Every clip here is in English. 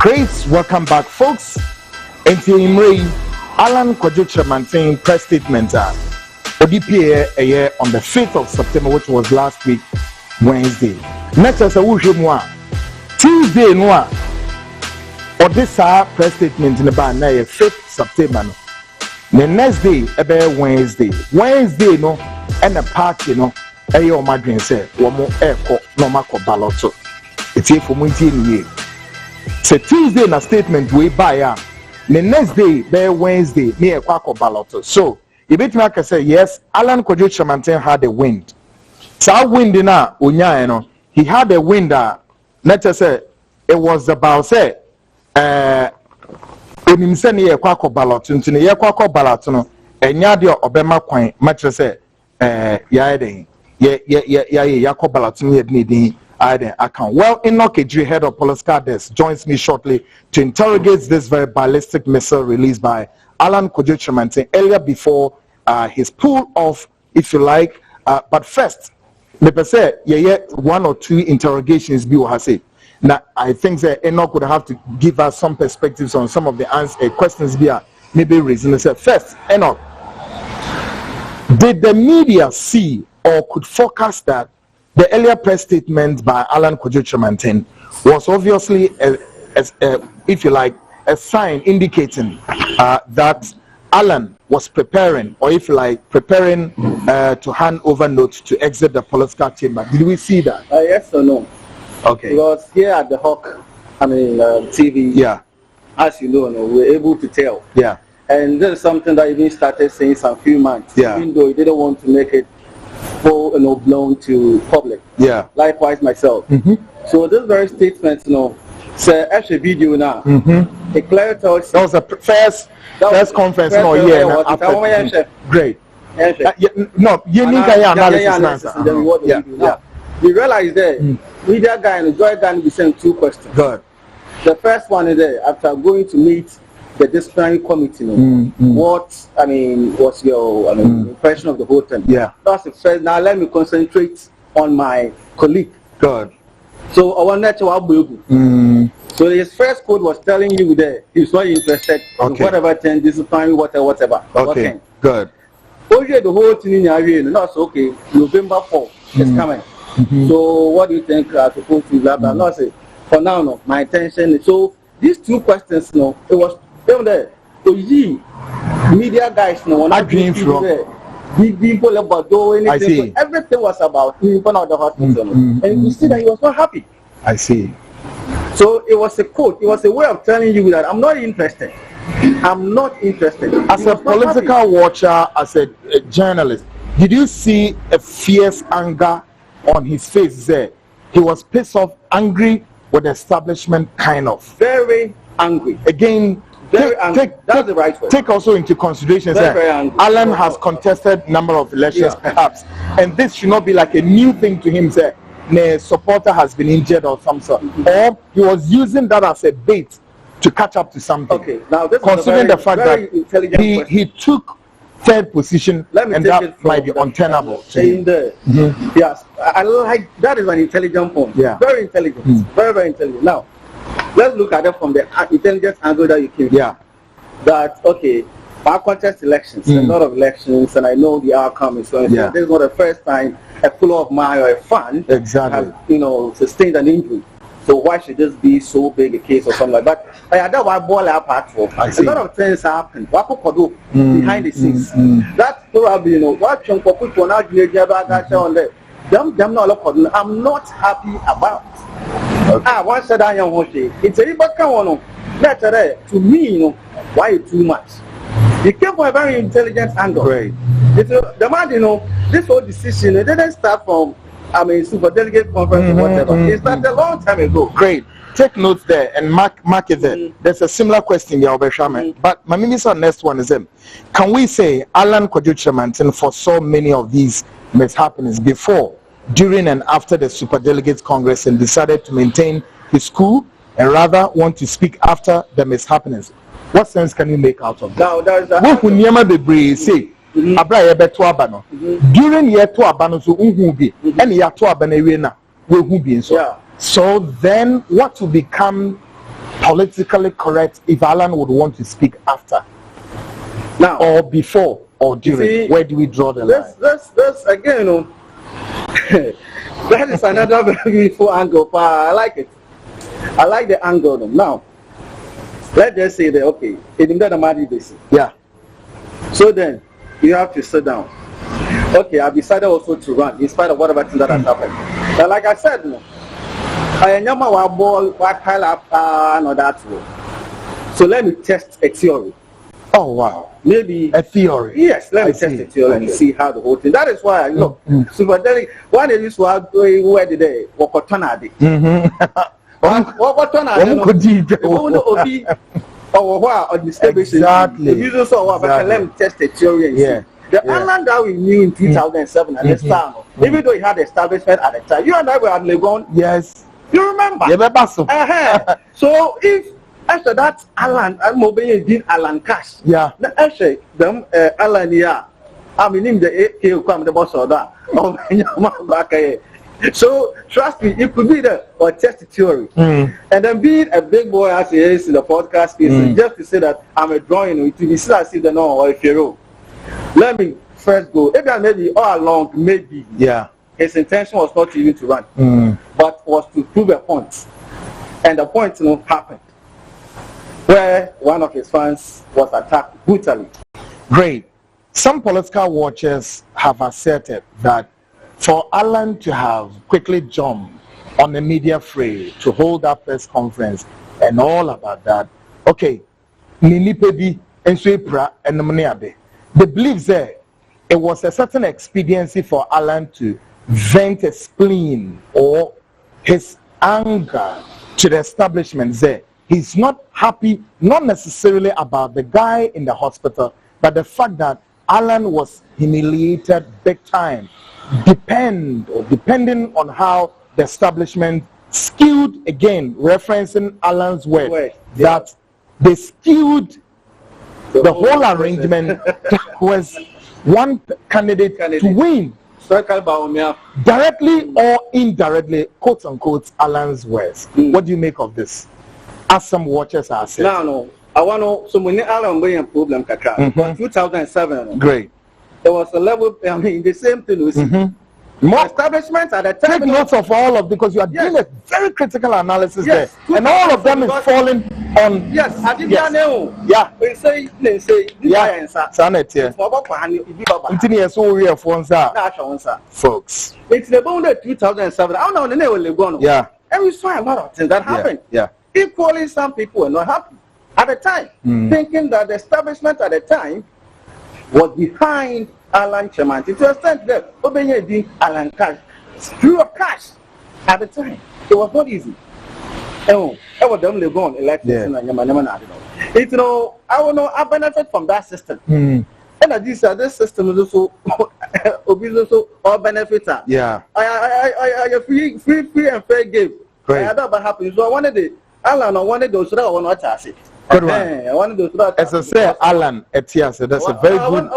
Great, welcome back, folks. Enti Imre, Alan Kwadwo press statement. ODPA on the 5th of September, which was last week, Wednesday. Next as a Tuesday, no. Or this press statement in the bar, 5th September. The next day, about Wednesday. Wednesday, no, and a party, no, ayo madrin say, one more echo, no mako baloto. It's here for me. So Tuesday, na statement we buy. The next day, by Wednesday, near Kwako Baloto. So, you bet me I say yes, Alan Kwadwo had a wind. So wind na unya no. He had a wind let's just say it was about say onim se ne Kwako Baloto nti ne Kwako Baloto no enya de obema kwan match say ya den ya Kwako Baloto ne de din account. Well, Enoch Ejiri, head of Polska Desk, joins me shortly to interrogate this very ballistic missile released by Alan Kwadwo earlier before his pull off, if you like. But first, let me say, one or two interrogations be what I say. Now, I think that Enoch would have to give us some perspectives on some of the questions be maybe raising. First, Enoch, did the media see or could forecast that the earlier press statement by Alan Kwadwo was obviously, if you like, a sign indicating that Alan was preparing, or if you like, preparing to hand over notes to exit the political chamber? Did we see that? Yes or no? Okay. Because here at the Hawk, TV, yeah, as you know, we're able to tell. Yeah. And this is something that even started saying some few months. Yeah. Even though he didn't want to make it full, blown to public. Yeah. Likewise myself. So this very statement, say actually video now. A clear tells. That was the first conference. No, yeah. After. Great. No, you need analysis. Yeah. You realize that media guy and joy guy be saying two questions. Good. The first one is that after going to meet the disciplinary committee, what was your impression of the whole thing? Yeah. That's the first. Now let me concentrate on my colleague. Good. So I wanted to So his first quote was telling you that he's not interested in whatever thing, disciplinary, whatever. Okay. Good. The whole thing in your that's okay. November 4 is coming. So what do you think are supposed to be blah blah? Not say for now, no. My attention. So these two questions, it was even there. So media guys, I dream from big people about doing anything. So everything was about him out of the hospital, and you see that he was not happy. I see. So it was a quote. It was a way of telling you that I'm not interested. I'm not interested. As a political watcher, as a journalist, did you see a fierce anger on his face there? He was pissed off, angry with the establishment, kind of. Very angry. Again, that's the right word. Take also into consideration that Alan has contested number of elections, perhaps, and this should not be like a new thing to him. Say, a supporter has been injured or some sort, or he was using that as a bait to catch up to something. Okay, now this considering the fact that he took third position, and that might be untenable. Yes, I like that is an intelligent point. Yeah, very intelligent, very very intelligent. Now, let's look at it from the intelligence angle that you came. Yeah, that our contest elections, a lot of elections, and I know the outcome is going. Yeah, this is not the first time a follower of mine or a fan has sustained an injury. So why should this be so big a case or something like that? That's why ball apart for. A lot of things happen. Behind the scenes. That's probably what chunk of people now on there. Them not I'm not happy about. One said I am it's a little better to me, why too much? He came from a very intelligent angle. Right. The man, this whole decision, it didn't start from super delegate conference or whatever. It started a long time ago. Great. Take notes there and mark it there. There's a similar question here, but my minister next one is can we say Alan Kwadwo foresaw many of these mishappenings before, during and after the Super Delegates Congress and decided to maintain his cool and rather want to speak after the mishappenings? What sense can you make out of that? Now, there's Abra beto abano. During year to abano so unhubi, and year to abano we na we hubi so. So then, what will become politically correct if Alan would want to speak after? Now, or before or during? See, where do we draw the line? That's again, that is another very beautiful angle. I like it. I like the angle. Now, let's just say that, okay, yeah. So then, you have to sit down. Okay, I've decided also to run, in spite of whatever thing that has happened. But like I said, I am not ball, what pile up, no, that's all. So let me test a theory. Oh, wow. Maybe a theory. Yes, let me test a theory and see how the whole thing. That is why, Super Delhi, why they used to have, where did they, what What or the establishment. Exactly. The usual sort of let me test the theory and see. The Ireland that we knew in 2007 at this time, even though he had establishment at the time, you and I were at Legon. Yes. You remember? So if after that Alan, I'm obeying did Alan Cash. Yeah. Actually, them Alan, yeah. I mean, him the AK come the boss or that. So trust me, it could be the or test theory, and then being a big boy as he is in the podcast piece, just to say that I'm a drawing, it will be still as if they know or if you let me first go. Maybe all along, maybe his intention was not even to run, but was to prove a point, and the point happened, where one of his fans was attacked brutally. Great. Some political watchers have asserted that for Alan to have quickly jumped on the media fray to hold that press conference and all about that, okay, they believe that it was a certain expediency for Alan to vent a spleen or his anger to the establishment there. He's not happy, not necessarily about the guy in the hospital, but the fact that Alan was humiliated big time. Depending on how the establishment skewed, again, referencing Alan's word, that they skewed the whole arrangement was one candidate to win. Directly or indirectly, quote unquote, Alan's words. What do you make of this? As some watchers are saying. No. I want to know, so when Alan was a problem, 2007. Great. There was a level, I mean, the same thing with more establishments at the time. Take notes of all of, because you are doing a very critical analysis there, and all of them is falling on. Yes, I did know. Yeah. They say, yeah. Sanet here. Folks. It's about 2007. I don't know the name of Legon. Yeah. And we saw a lot of things that happened. Yeah. Equally, some people were not happy at the time, thinking that the establishment at the time was behind Alan Chairman. To the extent that obeying Alan Cash, through cash at the time, it was not easy. I was them Legon elections and it's I will know I benefit from that system. And this system is also all benefiter. Yeah. I free and fair game. Great. I don't happen. So I wanted those that I want to ask it. Good one. As I say, Alan Etias, that's a very good.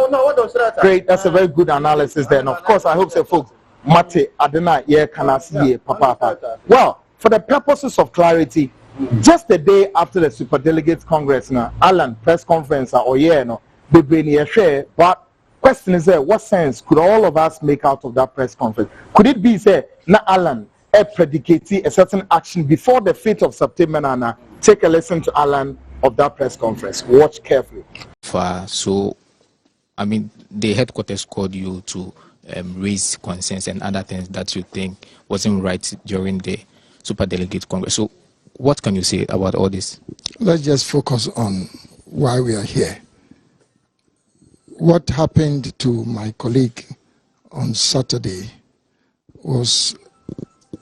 Great, that's a very good analysis there. And of course, I hope so, folks. Mate, Adena, yeah, can I see Papa? Well, for the purposes of clarity, just a day after the Superdelegates Congress, now, Alan press conference, or share. But question is, what sense could all of us make out of that press conference? Could it be, say, na Alan, predicate a certain action before the 5th of September, and take a listen to Alan of that press conference. Watch carefully. So, I mean, the headquarters called you to raise concerns and other things that you think wasn't right during the Superdelegate Congress. So, what can you say about all this? Let's just focus on why we are here. What happened to my colleague on Saturday was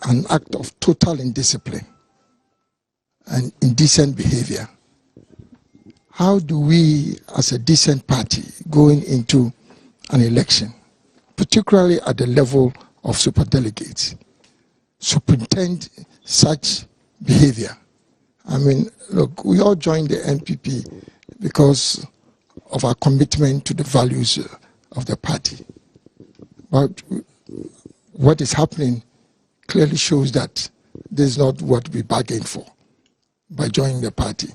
an act of total indiscipline and indecent behavior. How do we, as a decent party, going into an election, particularly at the level of superdelegates, superintend such behavior? I mean, look, we all joined the NPP because of our commitment to the values of the party. But what is happening clearly shows that this is not what we bargained for. by joining the party.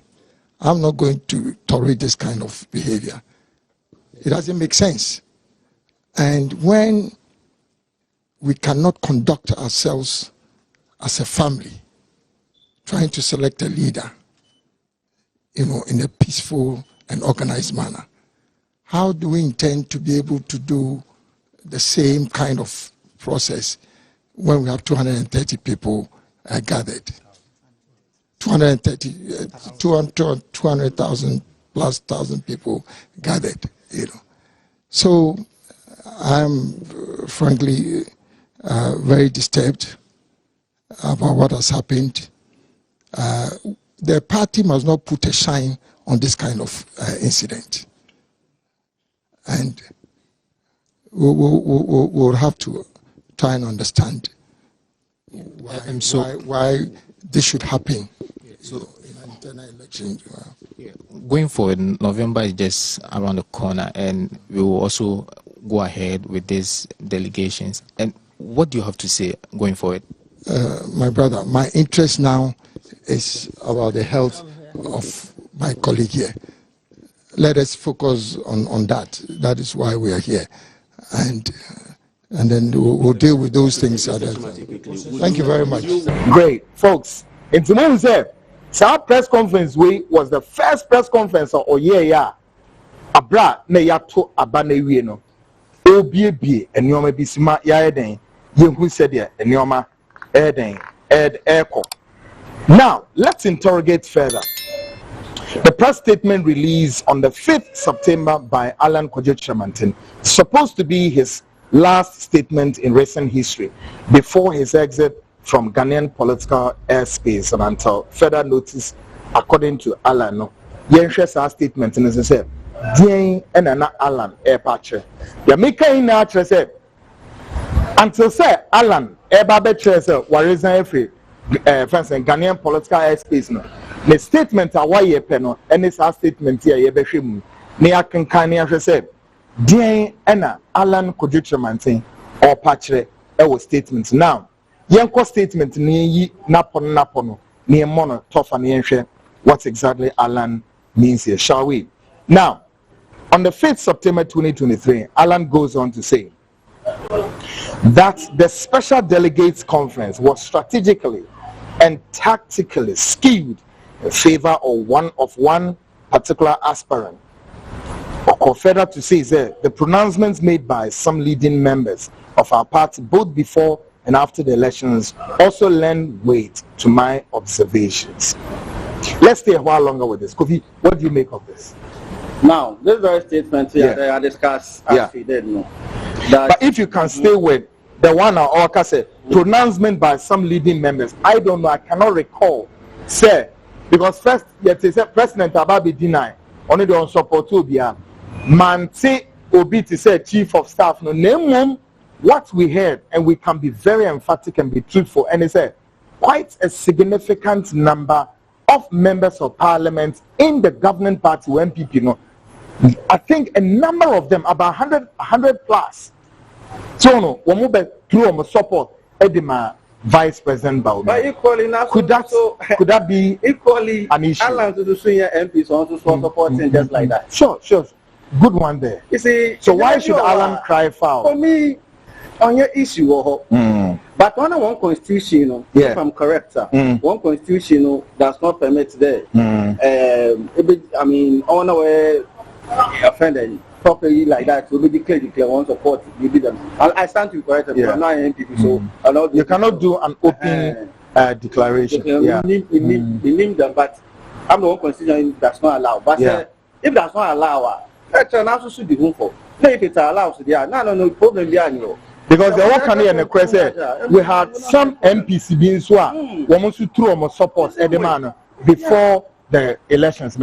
I'm not going to tolerate this kind of behavior. It doesn't make sense. And when we cannot conduct ourselves as a family, trying to select a leader, in a peaceful and organized manner, how do we intend to be able to do the same kind of process when we have 230 people gathered? 200,000 plus thousand people gathered, So I'm frankly very disturbed about what has happened. The party must not put a shine on this kind of incident. And we'll have to try and understand why this should happen. So in an internal election. Going forward, November is just around the corner, and we will also go ahead with these delegations. And what do you have to say going forward? My brother, my interest now is about the health of my colleague here. Let us focus on that. That is why we are here. And then we'll deal with those things. Thank you very much. Great. Folks, in tomorrow's our press conference was the first press conference of year. Abra ne yato abane wie no. Obiebie enioma bisima ya eden. Yenhu said ya enioma eden eko. Now, let's interrogate further. The press statement released on the 5th September by Alan Kwadwo-Kyerematen, supposed to be his last statement in recent history before his exit from Ghanaian political airspace and until further notice, according to Alan. No, Yenshre's statement, and as I said, Dieng and Alan airpatcher. Yamika in the said, until say Alan airbabetre Warizan Efri, Ghanaian political airspace. No, the statement are why ye peno, and this statement here, ye beshim, near Kankania said, Dieng and Alan Kwadwo-Kyerematen or patche, our statements now. Yanko statement ni napono ni mono tofa ni what exactly Alan means here, shall we? Now, on the 5th September 2023, Alan goes on to say that the Special Delegates Conference was strategically and tactically skewed in favor of one particular aspirant. Or further to say, the pronouncements made by some leading members of our party both before and after the elections also lend weight to my observations. Let's stay a while longer with this. Kofi, what do you make of this? Now, this very statement here that I discussed as we did know. But if you can stay with the one or said pronouncement by some leading members, I don't know, I cannot recall. Say, because first yet they said President Ababi deny only the on support to be a man say Obi to say chief of staff no name what we heard, and we can be very emphatic and be truthful, and it's quite a significant number of members of parliament in the governing party MPP. No, I think a number of them, about 100 plus. So no, we move through support Edema Vice President Baume. But equally, could that be equally an issue? Alan to the senior MPs also supporting just like that. Sure, good one there. You see, so why should Alan cry foul? For me, on your issue, but on one constitution, if I'm correct, one constitution does not permit there. I mean, on our offended properly like that, will be declared one support. You did them. I stand to be correct. I'm not an MPP, so you cannot do an open declaration. We name them, but I'm the one constitution that's not allowed. But if that's not allowed, that's an also should be room for. If it's allowed, no problem there. Because the work and the question, we had some MPC being so women to throw support at the man before the elections.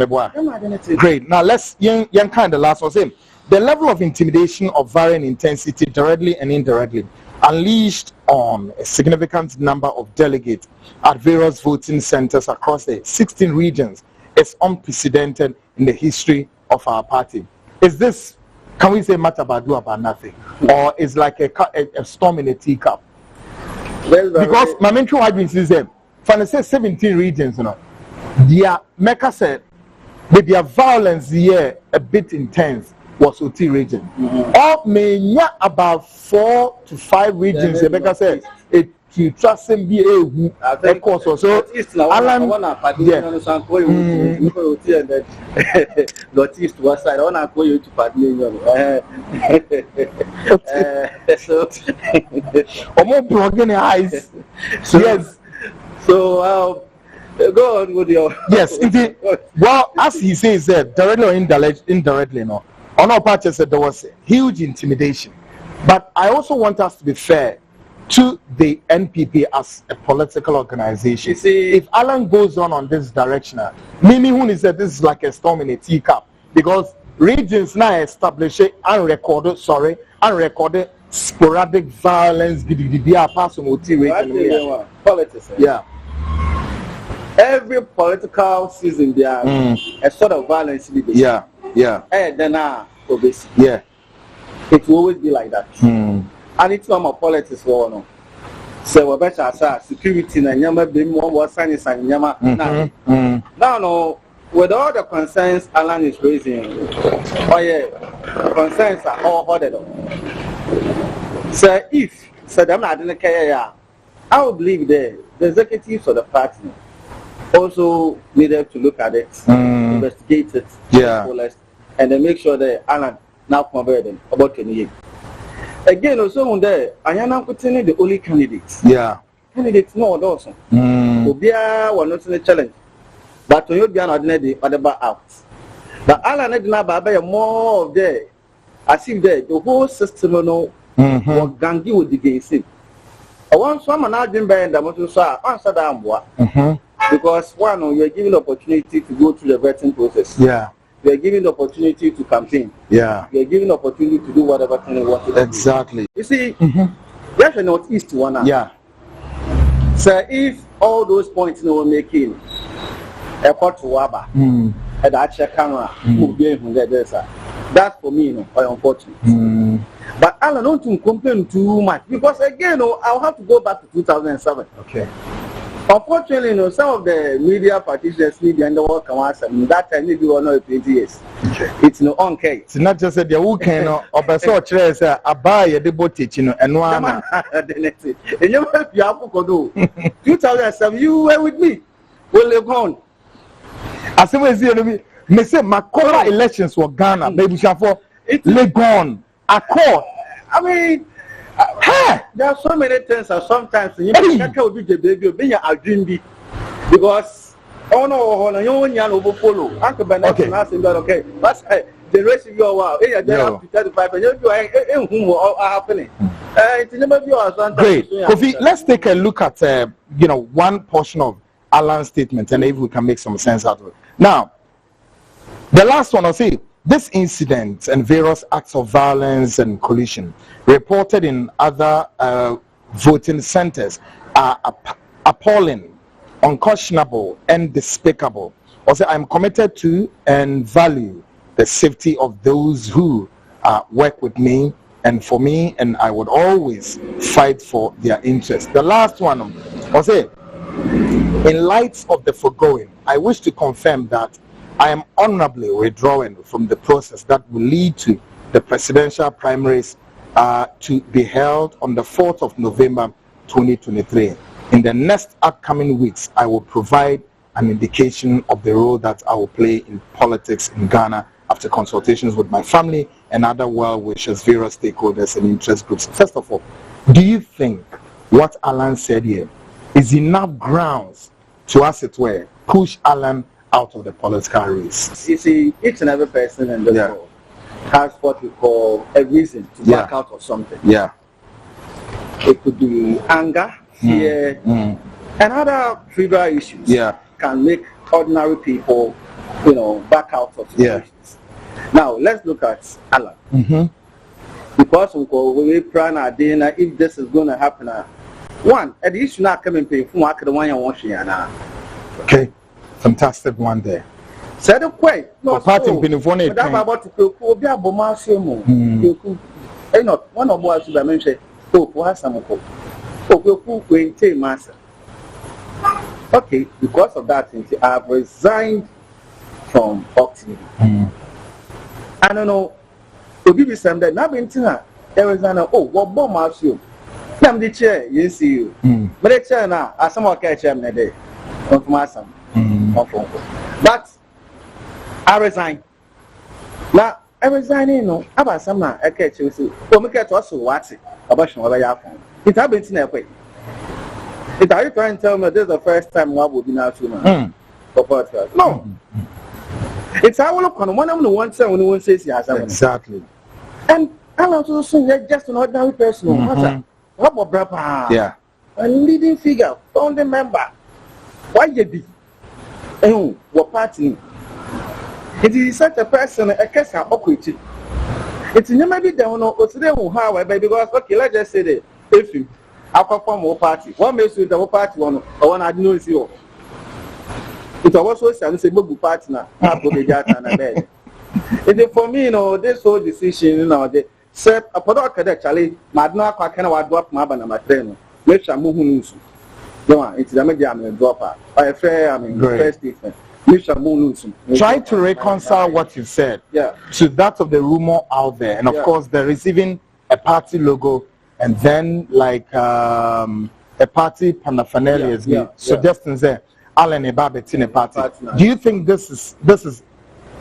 Great. Now let's young kind of last was him. The level of intimidation of varying intensity, directly and indirectly, unleashed on a significant number of delegates at various voting centers across the 16 regions is unprecedented in the history of our party. Is this, can we say much about nothing, or is like a storm in a teacup? Because my main true argument is from the 17 regions, their Mecca said, with their violence here a bit intense was Oti region. Or may about 4 to 5 regions. Mecca said it to trust him be a course or so. Alan, Northeast was side. I want to go you to Padley. So, or more broken eyes. Yes. So, go on with your. Yes, indeed. Well, as he says, directly or indirectly, no. On our part, said there was huge intimidation. But I also want us to be fair to the NPP as a political organization. You see, if Alan goes on this direction, Mimi Huni said this is like a storm in a teacup because regions now establish unrecorded sporadic violence. Politics. Yeah. Every political season there a sort of violence. Yeah. And then obviously. Yeah. It will always be like that. And it's not my politics for no. So we better say security na nyama be more was signing nyama now no with all the concerns Alan is raising. Oh yeah, concerns are all ordered. So if them not in the care, I would believe the executives of the party also needed to look at it, investigate it, and then make sure that Alan now convert them about 20 years. Again, also on there, I am putting the only candidates. Yeah. Candidates no also. Obia were not in the challenge. But when you be an ordinary other out. But Alan did not buy more of there. As if the whole system no was gangy with the game. I want someone out in bed that was to answer that because one, you're given the opportunity to go through the vetting process. Yeah. You are given the opportunity to campaign. Yeah. You are given the opportunity to do whatever thing you want to do. Exactly. You see, there's a Northeast one. Yeah. So if all those points you were making, a court to Waba, and that camera, that's for me, unfortunate. But I don't want to complain too much because again, I'll have to go back to 2007. Okay. Unfortunately, some of the media practitioners need the underworld and that time maybe we not 20 years. Okay. It's no okay. It's not just that the weekend or so chairs a buy a debate and one. And you have to 2007, you were with me. Well, Legon. As soon as you me say Makora elections were Ghana, baby for Legon Accord. I mean, there are so many things that sometimes you can't be the baby being a dream because you follow. Uncle Bennett okay, but the rest of your wow, they're 35 and you are happening. It's never be great. Kofi, let's take a look at one portion of Alan's statement and if we can make some sense out of it. Now, the last one, I'll say. This incident and various acts of violence and collision reported in other voting centers are appalling, unconscionable, and despicable. Also, I'm committed to and value the safety of those who work with me and for me, and I would always fight for their interests. The last one, also, in light of the foregoing, I wish to confirm that I am honorably withdrawing from the process that will lead to the presidential primaries to be held on the 4th of November 2023. In the next upcoming weeks, I will provide an indication of the role that I will play in politics in Ghana after consultations with my family and other well-wishers, various stakeholders and interest groups. First of all, do you think what Alan said here is enough grounds to, as it were, push Alan out of the political race? You see, each and every person in this world has what we call a reason to back out of something. Yeah. It could be anger, fear, and other trivial issues can make ordinary people, back out of situations. Now, let's look at Alan. Because we plan our dinner, if this is going to happen, one, the issue not coming from okay. Fantastic one there. Said the way. No, party been about to be a bombasmo. Not one of what I mentioned. Oh, for some of master. okay, because of that, I have resigned from Octave. I don't know. To give you some that, there was an what bomb out you. I'm the chair, you see you. But the chair now, I somehow catch him a day. But I resign. Now, I resign, you know, about some I catch you. So, we get also what's it about what I have. It happens in a way. If are you trying to tell me this is the first time what would be now to no. It's how look on one of the ones when one says yes. Exactly. And I'm also saying just an ordinary person. What about Brapa? Yeah. A leading figure, founding member. Why you be? And what party? It is such a person, a case of equity. It's never be down or today, however, because okay, let's just say that if you perform more party, what makes you the party one or one I know is you. It also sounds a good partner. For me, you know, this whole decision, you know, the set a product actually, Madna Kakana drop Mabana Matreno, which I'm moving. No, it's the media dropper. I fair, first different. Try to reconcile what you said to that of the rumor out there, and of course, they're receiving a party logo and then like a party paraphernalia suggesting there. Alan Ebabet in a party. Do you think this is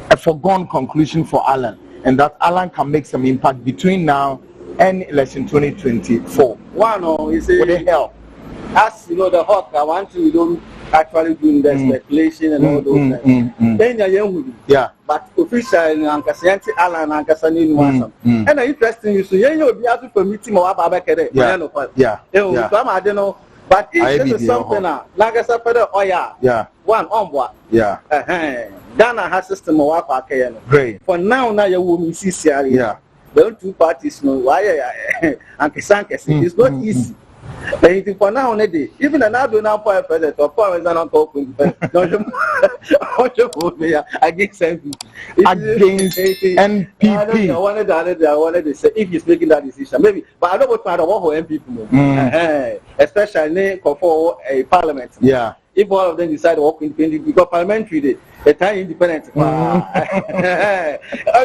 a foregone conclusion for Alan, and that Alan can make some impact between now and election 2024? One, is it would it help? As you know, the hawk, I want to don't actually do the speculation and all those things. Then you're young, but officially, Ankasianti Alan Ankasani was and interesting you so you'll be able to meet him or Babakere. I don't know. But if this is something like I said, one on what? Ghana has system of great. For now you will see the two parties know why it's not easy. For now, even an adult now for a president or for an uncle against NPP. I wanted to say if he's making that decision, maybe, but I don't want to know NPP, especially for a parliament. Yeah. If all of them decide to work independently, because parliamentary, the time independent. How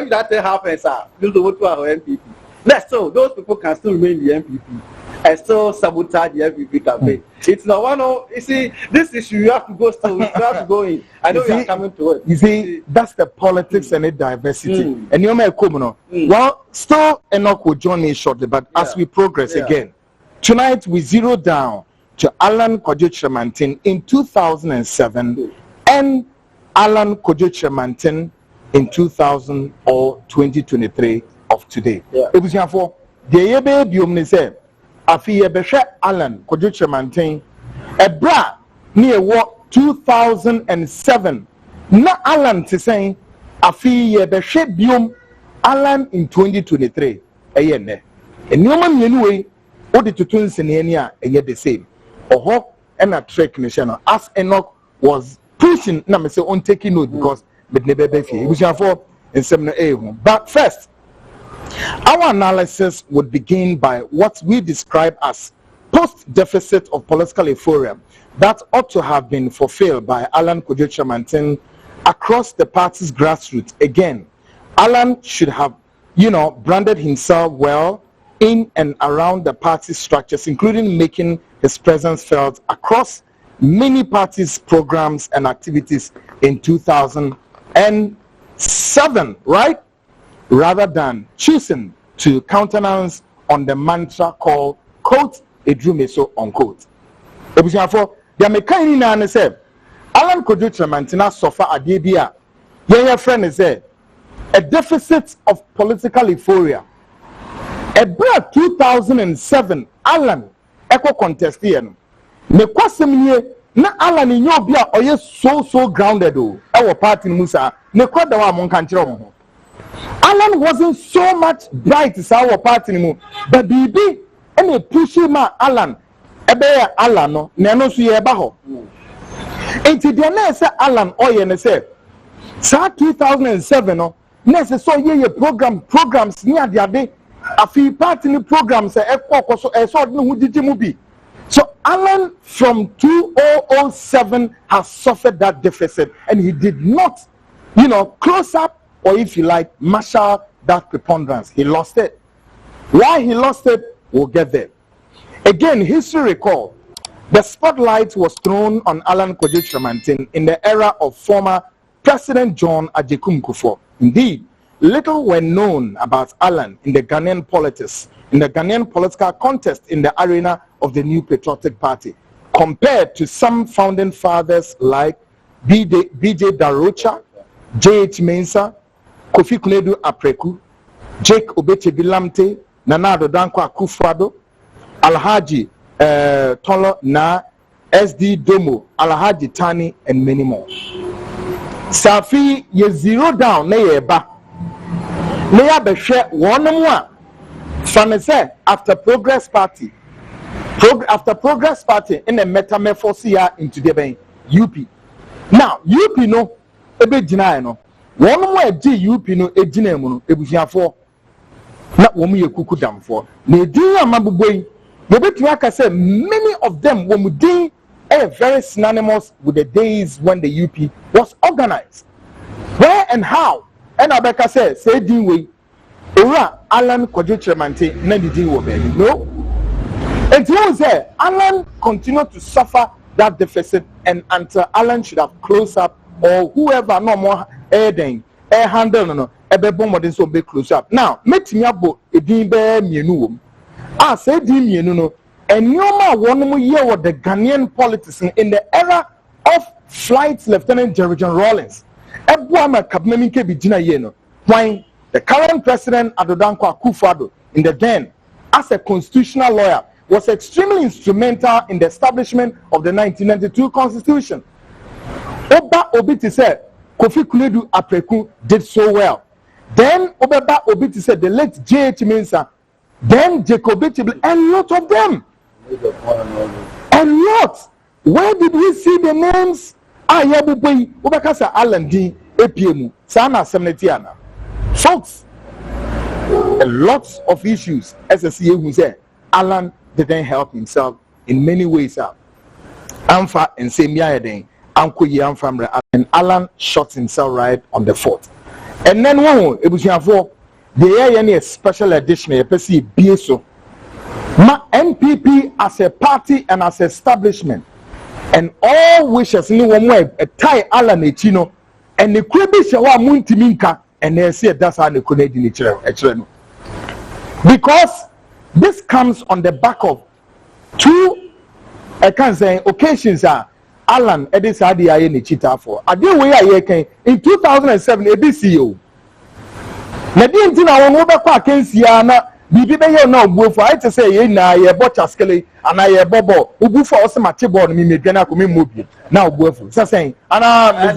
that happens, due to what our NPP. That's so those people can still remain the NPP. I still sabotage the FPP campaign. It's not one of, you see, this issue you have to go still, you have to go in. I know you are coming to it. You see, that's the politics and the diversity. And you may come, well, still Enoch will join me shortly, but as we progress again, tonight we zero down to Alan Kojo-Tremantin in 2007 and Alan Kojo-Tremantin in 2000 or 2023 of today. It was for the Yebe Biomne Afi Yebeshe Alan Kojo-Tremantin Ebra near what 2007 na Alan to say Afi Yebeshe Biom Alan in 2023 ayene and no man anyway what the two things in the area the same or and a trick nation as Enoch was pushing na me say on taking note because but never be it was for in 7 but first our analysis would begin by what we describe as post-deficit of political euphoria that ought to have been fulfilled by Alan Kojo-Tremantin across the party's grassroots. Again, Alan should have, branded himself well in and around the party structures, including making his presence felt across many parties' programs and activities in 2007, right? Rather than choosing to countenance on the mantra called quote edrumeso unquote. Therefore, the American na say Alan Kojo-Tremantin suffer adebia. Your friend is there. A deficit of political euphoria. About 2007, Alan echo contest here. Me kwasem nie na Alan in your bia oye so grounded o. Our party Musa ne kwada wa mon kan kire ho. Alan wasn't so much bright as our party anymore, but BB and a pushy ma Alan, a bear Alan no, Nano Suye Baho. And today, say Alan Oye and say, Sa 2007, no, necessary ye programs near the day, a few party programs, a saw no who did movie. So Alan from 2007 has suffered that deficit, and he did not, close up, or if you like, marshal that preponderance. He lost it. Why he lost it, we'll get there. Again, history recall, the spotlight was thrown on Alan Kojo Kyerematen in the era of former President John Agyekum Kufuor. Indeed, little were known about Alan in the Ghanaian politics, in the Ghanaian political contest in the arena of the New Patriotic Party, compared to some founding fathers like B.J. Darocha, J.H. Mensah, Kofi Kunedu Apreku, Jake Obechebi Lamte, Nana Addo Dankwa Akufo-Addo, Alhaji Tolo Na, SD Domo, Alhaji Tani, and many more. Safi ye zero down na ye ba. Na ya be hwe wonom a fanese after Progress Party. After Progress Party in the metamorphosis into the ben UP. Now UP no ebe gina no. Wonom a di UP no egina mu no ebuhiafo. Na womu ye kuku damfo. Na edin amabuboyi many of them were very synonymous with the days when the UP was organized. Where and how? And Abeka says, say din way, Alan Kojo Kyerematen, no. And you say Alan continued to suffer that deficit, and until Alan should have closed up, or whoever no more handle no ebebomodin so be close up. Now, metimi abo edin be mienu wom. Say dim no, and Nyoma one year with the Ghanaian politics in the era of Flight Lieutenant Jerry-John Rawlings. Ebuama Kabnemike Bijina Yeno, when the current president Addo Dankwa Akufo-Addo in the den as a constitutional lawyer was extremely instrumental in the establishment of the 1992 constitution. Oba Obiti said Kofi Kunedu Apreku did so well. Then Obeba Obiti said the late J.H. Mensah, then Jacob Tibble, a lot of them. A lot. Where did we see the names? Yabuboy, Ubakasa Alan D. APM, Sana Semnetiana. Folks, a lot of issues. SSCA who said Alan didn't help himself in many ways. Amfa and Semia Eden, Anko Yamfamre, and Alan shot himself right on the foot. And then one, it was the special edition, a BSO. Ma NPP as a party and as establishment, and all wishes in one way, a tie Alan Echino, and the Krebi Shawa Muntiminka, and they say that's how the Canadian actually. Because this comes on the back of two, I can say, occasions are Alan Edis Adi Ayeni Chita for. I did way in 2007, ABCO. Nadine Tina won over against Yana, Bibi no go for I to say, na ye botchaskele, and I bobo, who go for us my table, me gana come movie. Now go for saying, and I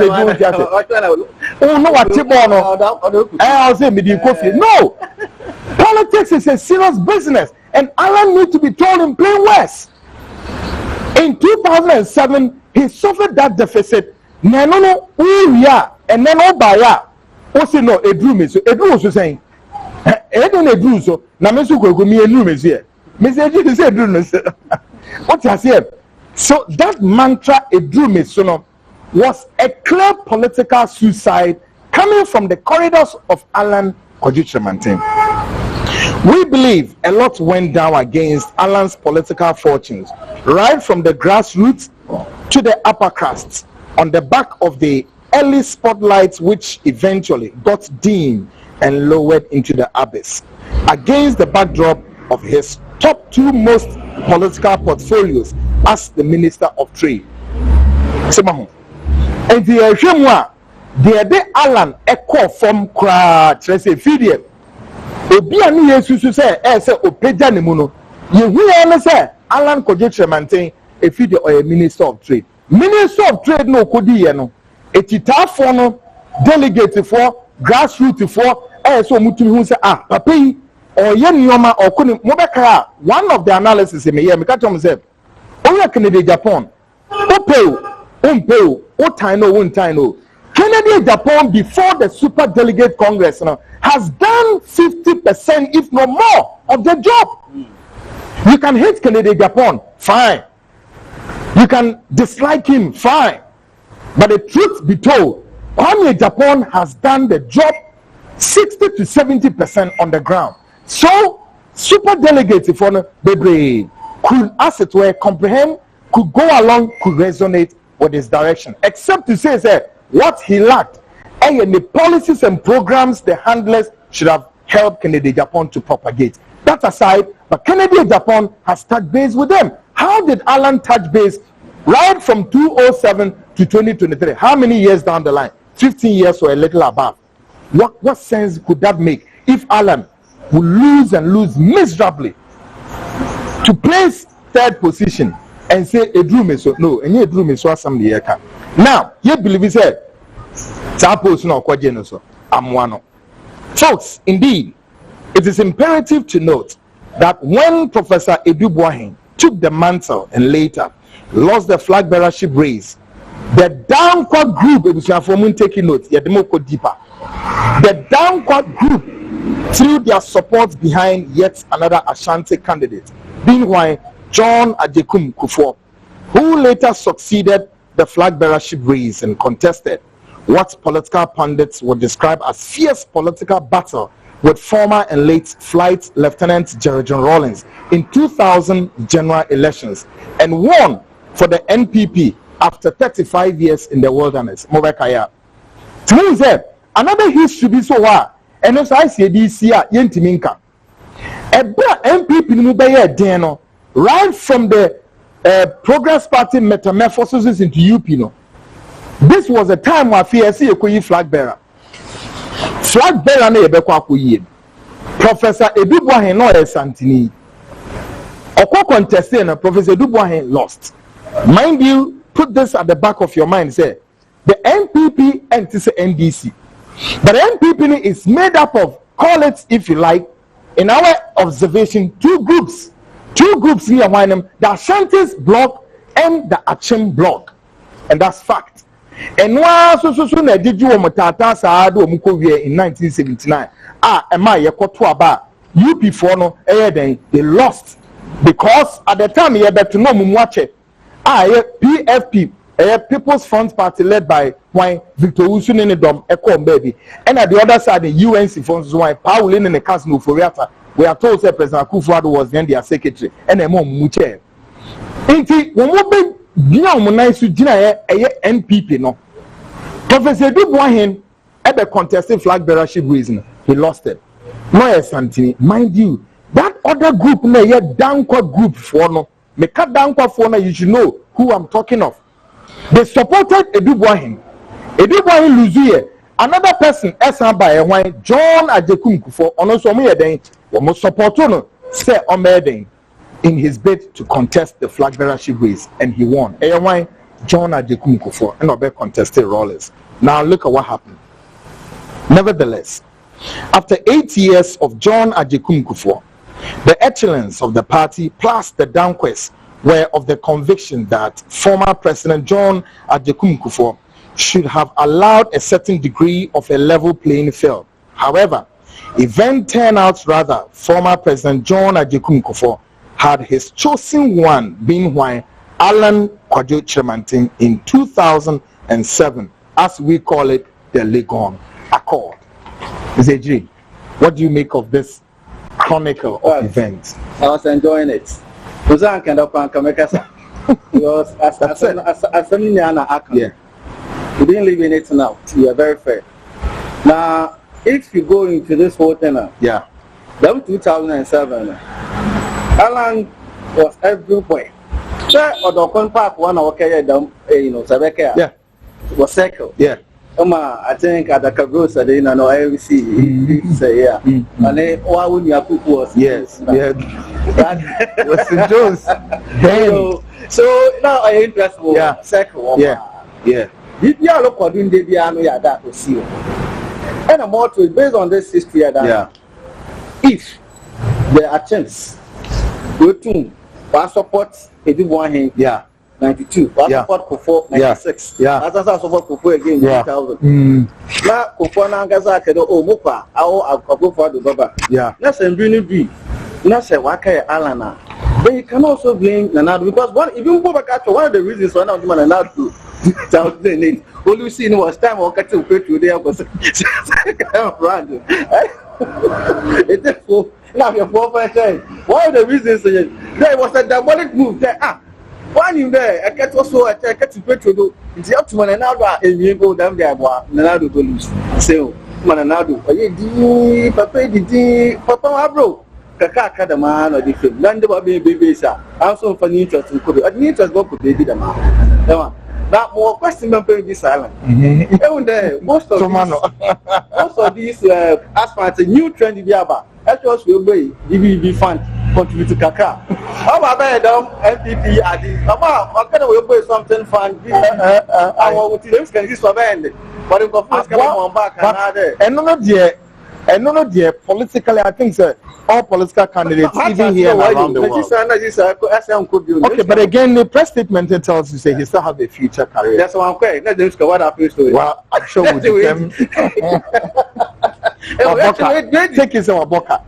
oh no, what tibono, I'll say me coffee. No, politics is a serious business, and Alan need to be told in plain words. In 2007, he suffered that deficit. No, and then Obaya. Also no, a drew me so a drew was saying, I don't a drew so now Miss Ugo me a new here. Miss Edgy said, what I said. So that mantra, a drew me so was a clear political suicide coming from the corridors of Alan Kojo Kyerematen. We believe a lot went down against Alan's political fortunes, right from the grassroots to the upper crust, on the back of the early spotlights which eventually got dimmed and lowered into the abyss, against the backdrop of his top two most political portfolios as the Minister of Trade. And the Alan echo from Tracy Fidia. Obi ani Yesu say say opeja ne mu no ye hu ya say Alan Kojo Kyerematen e Fidia or a Minister of Trade. Minister of Trade no kodi ye no etitafo no delegate for grassroots for so mutumi hu say papa yi or ye nyoma okoni mo beka one of the analysis me here me ka tom say only Canada Japan o time no one time no Canada Japan before the Super Delegate Congress has done 50% if not more of the job. You can hate Canada Japan, fine. You can dislike him, fine. But the truth be told, Kwame Japan has done the job 60 to 70% on the ground. So, super delegates for Bebre could, as it were, comprehend, could go along, could resonate with his direction. Except to say that what he lacked, and the policies and programs the handlers should have helped Kennedy Japan to propagate. That aside, but Kennedy Japan has touched base with them. How did Alan touch base right from 2007 to 2023? How many years down the line? 15 years or a little above. What sense could that make if Alan would lose and lose miserably to place third position and say a dream is so no and a dream is so some year can now you believe he said suppose no kwajeno so amwano. Folks, indeed it is imperative to note that when Professor Edubuahin took the mantle and later lost the flag bearership race, the downward group, it was taking notes, deeper. The downward group threw their support behind yet another Ashanti candidate, being John Ajekum Kufuor, who later succeeded the flag bearership race and contested what political pundits would describe as fierce political battle with former and late Flight Lieutenant Jerry John Rawlings in 2000 general elections and won for the NPP after 35 years in the wilderness. Mobekaya. To me, said another history be so what, and also I see this year Yentiminka. A NPP Mubaya Deno, right from the Progress Party metamorphosis into UP. This was a time where FSC a flag bearer. Flag bearer na yebekwa akoyie. Professor Edubuahin no Santini. Oko contesting na Professor Edubuahin lost. Mind you, put this at the back of your mind. Say the NPP and this NDC. But the NPP is made up of, call it if you like, in our observation, two groups here. One them the Ashantis bloc and the Achim bloc, and that's fact. And why so na did you mutata saado mukowie in 1979 ema yekoto aba UP4 no they lost because at the time you better know mumwache PFP People's Front Party led by Victor Usunene Dom Ekom baby, and at the other side the UNC funds Paul in the Council for Riata. We are told that President Akufo-Addo was then their secretary and a more muche. Inti womo Gina Munaisu Gina NPP no. Professor Edubuahin ebe contesting flag bearership reason he lost it. No Santini, mind you, that other group na ye downward group for no. Me cut downward for no, you should know who I'm talking of. They supported Edubuahin. Edubuahin lose another person esan by John Ajekum Kufuor ono so mo ye den wo support no say omeden in his bid to contest the flag bearership race, and he won. John Ajekum Kufuor and Obe contested Rawlings. Now look at what happened. Nevertheless, after 8 years of John Ajekum Kufuor, the excellence of the party plus the downquest were of the conviction that former President John Ajekum Kufuor should have allowed a certain degree of a level playing field. However, event turned out rather former President John Ajekum Kufuor had his chosen one being Alan Kwadwo Kyerematen in 2007, as we call it, the Legon Accord. Zeji, what do you make of this chronicle of events? I was enjoying it. Because yeah. You didn't live in it now. You are very fair. Now, if you go into this whole thing, yeah, that was 2007. Alan was everywhere. Sure, or the Park one or Sabeka. Yeah. Was circle. Yeah. I think at the Cabros, I didn't know I see. Say, yeah. And then, why would you have was? Yes. Yeah. That was St. John's. So now I interest more. Yeah. Circle. Yeah. Yeah. If you are looking at the piano, yeah, that will see. And more to it based on this history, that if there are chances, go to one support Edubuahin, 92, one support Kufuor 96, as I support Kufuor again 2000. Now Kufuor Nangaza Kedo Omupa, I'll go for the Baba. Yeah. Let's bring it be. Not say Waka Alana. Then you can also blame Nanado because even go back to one of the reasons why Nanado 2008 all you see was time or catch to pay to there was random. It therefore now your boyfriend said one of the reasons there was a diabolic move there. One in there, I get also a to pay to do. It's up to Nanado and you go down there. Nanado to lose. So Nanado, Papa bro. Kaka the man or the film. None of baby sir. Also for interest in Kobe. I need to go to baby the man. Now more question than this island. Most of these aspirants a new trend in Yaba. That was will be DBB fund contribute to Kaka. How about MPP at the what kind of will something fun? I want to can this for band. But if course come on back and no dear politically I think sir all political candidates even here around the world. Okay, but again the press statement tells you say he still have a future career. That's one question. Let's discuss what happens to it. Well, I'm sure with them. Take it to Waboka.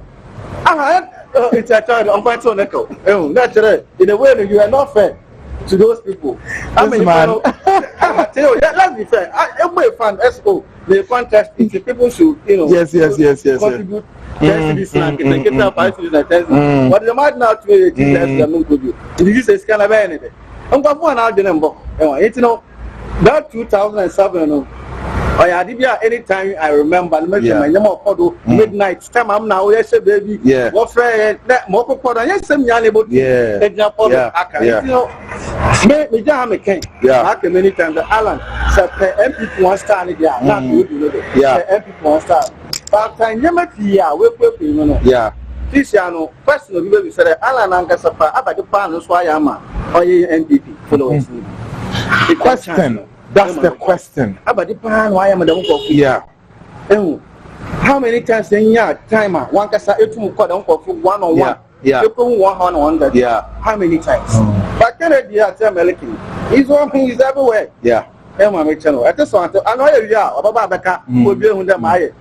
It's a child. I'm quite so nickel. Naturally, in a way you are not fair to those people. I mean, man. Let's be fair. Every fan SO the contest if the people should yes contribute this land get up what the man now to this is kind of anything I'm going for now the number that 2007 anytime I remember midnight time I'm now yes baby what friend that more people yes some young able me many times the Alan said MP one star there not MP one star but time this year personally we said Alan and Gasapa about the pan so I am NDP followers the question. That's the question. About the plan, why am I the yeah. How many times in your time one can say it one on one? Yeah. People 100. Yeah. How many times? But Kennedy has American. He's working is everywhere. Yeah. Emma Mitchell. At this one, I know you are about Becca will be on the Maya.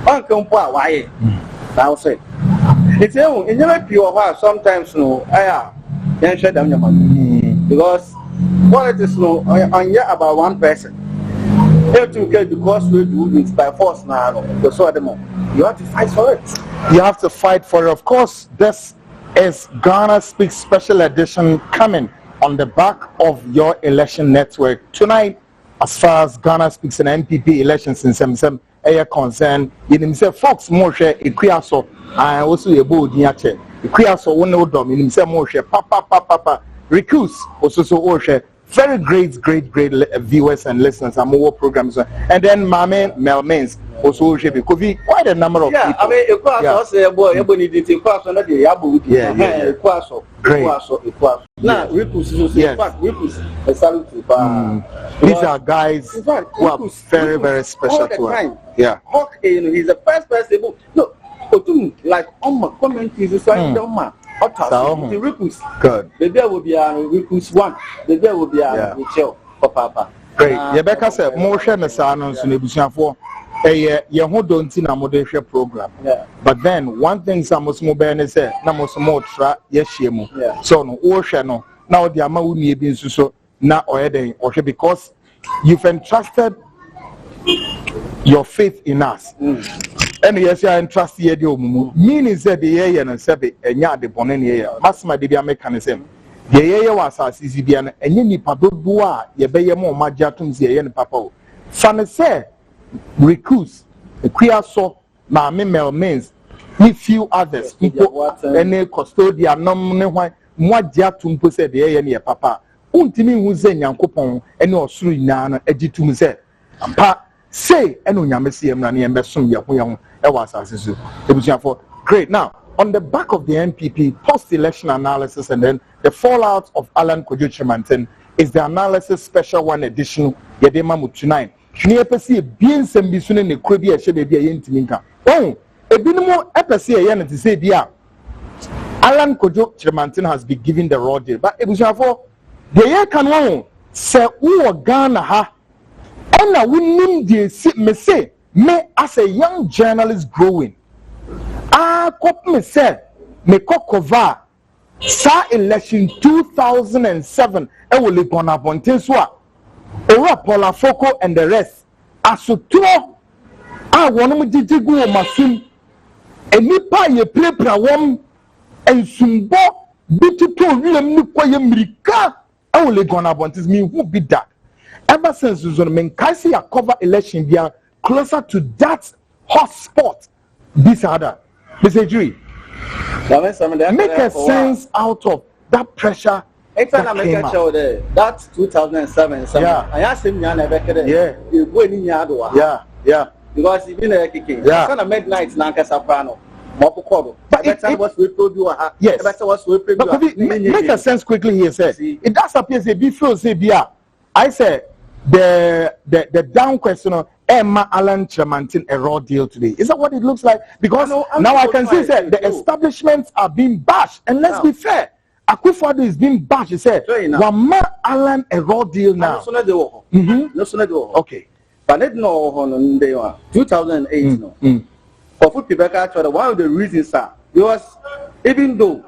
Uncle why? I'll say. It's in your pure sometimes no. I am shut down your money because. What it is no, on yet about one person. Because we do it by force now. You have to fight for it. You have to fight for it. Of course, this is Ghana Speaks Special Edition coming on the back of your election network tonight. As far as Ghana Speaks and MPP elections in some area concern, you say folks more share Equiaso and also a board niache. Equiaso one no dom. You say more share papa. Recuse also share. Very great viewers and listeners and more programs. And then Mame Melmens also should be quite a number of people. I mean, now, these are guys who are very, very special to us. Yeah. He's the first person. No, like on my comment is the good. The there will be a recluse one. The there will be a Michelle for Papa. Great. Rebecca said, motion is announced in the for a Yahodontina moderation program. But then one thing some was more banner said, Namos more tra, yes, shemo. So no ocean. Now the amount will be so now or because you've entrusted your faith in us. And yes, I entrust you. Meaning that the year and Sabi and yard the Bonen year. Massima de mechanism. The year was as easy and any Padua, ye bay more Majatums ye and Papa. Fan say, recuse, a queer so, my mimel means, with few others, people, any custodian, no one, what Jatum put said the year and Papa. Untimi who's in Yankopon, and no sui nana, editum said. Say, and Yamasi and Nani and Besum Yapuyang, for great. Now, on the back of the MPP post-election analysis and then the fallout of Alan Kojo is the analysis special one edition Yedema Mutunai. Near Pessi, being some bisun in the Kribia Shebia Yentiminka. Oh, a binimo Epesi Yan to say, dear Alan Kojo Tremantin has been given the raw deal, but it was for the year can say, oh, Ghana ha. And I wouldn't me say, me as a young journalist growing, cop me say, me cover Sa election 2007 will Legon Accord so Ora Paula Foko and the rest asotro a wonom gigigu o masum enipa ye plepra wom ensumbo bituto wiem ni kwaye mrika will Legon Accord me who be that ever since Susan Menkasi a cover election bia closer to that hot spot this other Mr. Jury make a sense out of that pressure. That's 2007. Yeah. I asked him, yeah. Yeah. Because he's been a kicking. Yeah. Kind of midnight, Nanka Soprano. But it was we produce. Yes. But make a sense quickly here, sir. It does appear to be feel say bia. I say the down question Emma Alan Chairmantin a raw deal today. Is that what it looks like? Because now I can see that the establishments are being bashed. And let's be fair, Akufo-Addo is being bashed. He said, Wama Alan a raw deal now. Okay. But let no 2008 no. For food people actually one of the reasons are because even though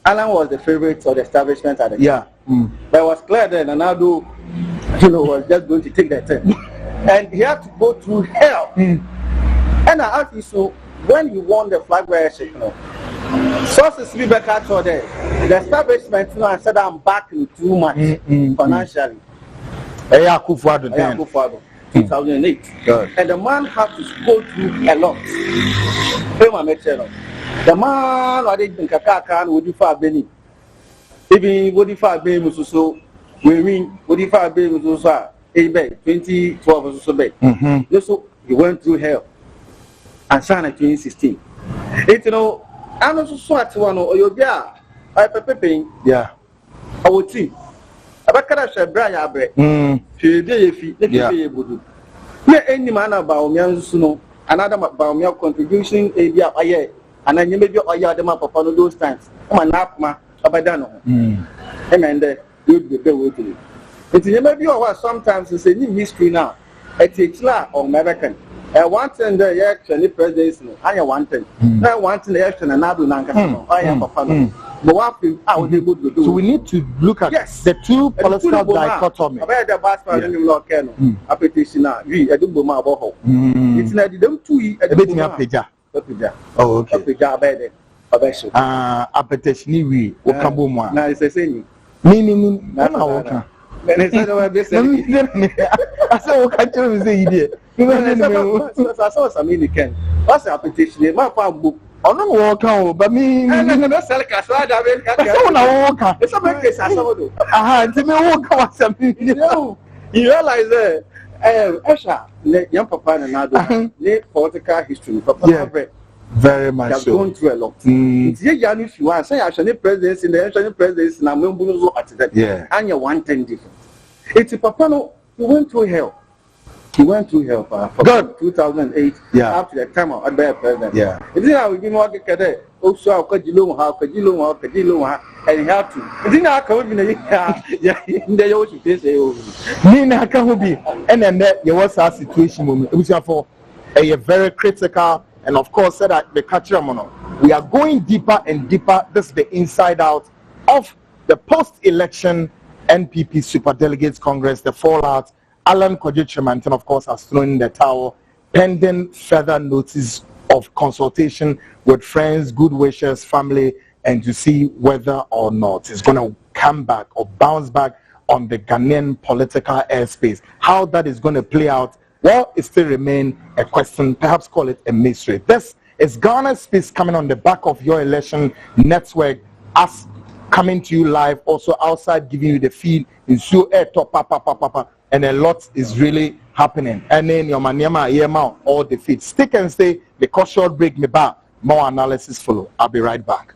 Alan was the favorite of the establishment at the time, but it was clear then Nana-Addo was just going to take that turn. And he had to go through hell. And I asked you, so when you won the flag bearership, sources be back out there. The establishment, I said I'm back in too much financially. Akufo-Addo 2008. And the man had to go through a lot. The man I didn't Kaka would you far Benny. Even would you far Benny so we win, would you far Benny so 2012 was so bad. So he went through hell and signed in 2016. I'm also so at one or you'll be I paying. Yeah. I would see. Abakara Shabraya bread. She did if you be able to. Yeah, any man about me, another about me contribution a year a year, and then you may be a year them up upon those times. I'm an apma, Abadano. And then you'd be way to it. It's maybe sometimes it's a new history now. It's a or American. I want in the election presidency. I want it. I want in the election and I am a fan. So we need to look at the two political dichotomy. About the basketball a petition now. We a double ma boho. It's not them two a bit near Oh, okay. A petition we Okabumwa. Now it's a saying. Meaning, no. I said, what can you say? I saw some in the can. What's a petition? My book. Oh, no, walk out, but me, no, sell Casada. It's a big case. I saw you. Aha, to me, walk out something. You realize that, Esha, young papa and another, political history, papa. Very much so. Gone through a lot. It's if you are saying I shall presidents in the national presidents and I'm going to at that. Yeah. And you're 110 different. It's a papa no, he went through hell. He went through hell for 2008 after the time of Adbaya president. Yeah. It's how we didn't want to get there. Also, how could you loan, and he had to. It's in our community. In the ocean, they say, Nina can be. And then there was a situation moment. It was for a very critical. And of course, said that the catcher mono. We are going deeper and deeper. This is the inside out of the post-election NPP Superdelegates Congress, the fallout. Alan Chairmantin, of course, has thrown in the towel, pending further notice of consultation with friends, good wishes, family, and to see whether or not it's going to come back or bounce back on the Ghanaian political airspace. How that is going to play out, well, it still remains a question, perhaps call it a mystery. This is Ghana Space coming on the back of your election network, us coming to you live, also outside giving you the feed in so and a lot is really happening. And then your maniama, all the feed. Stick and stay, because short break me back, more analysis follow. I'll be right back.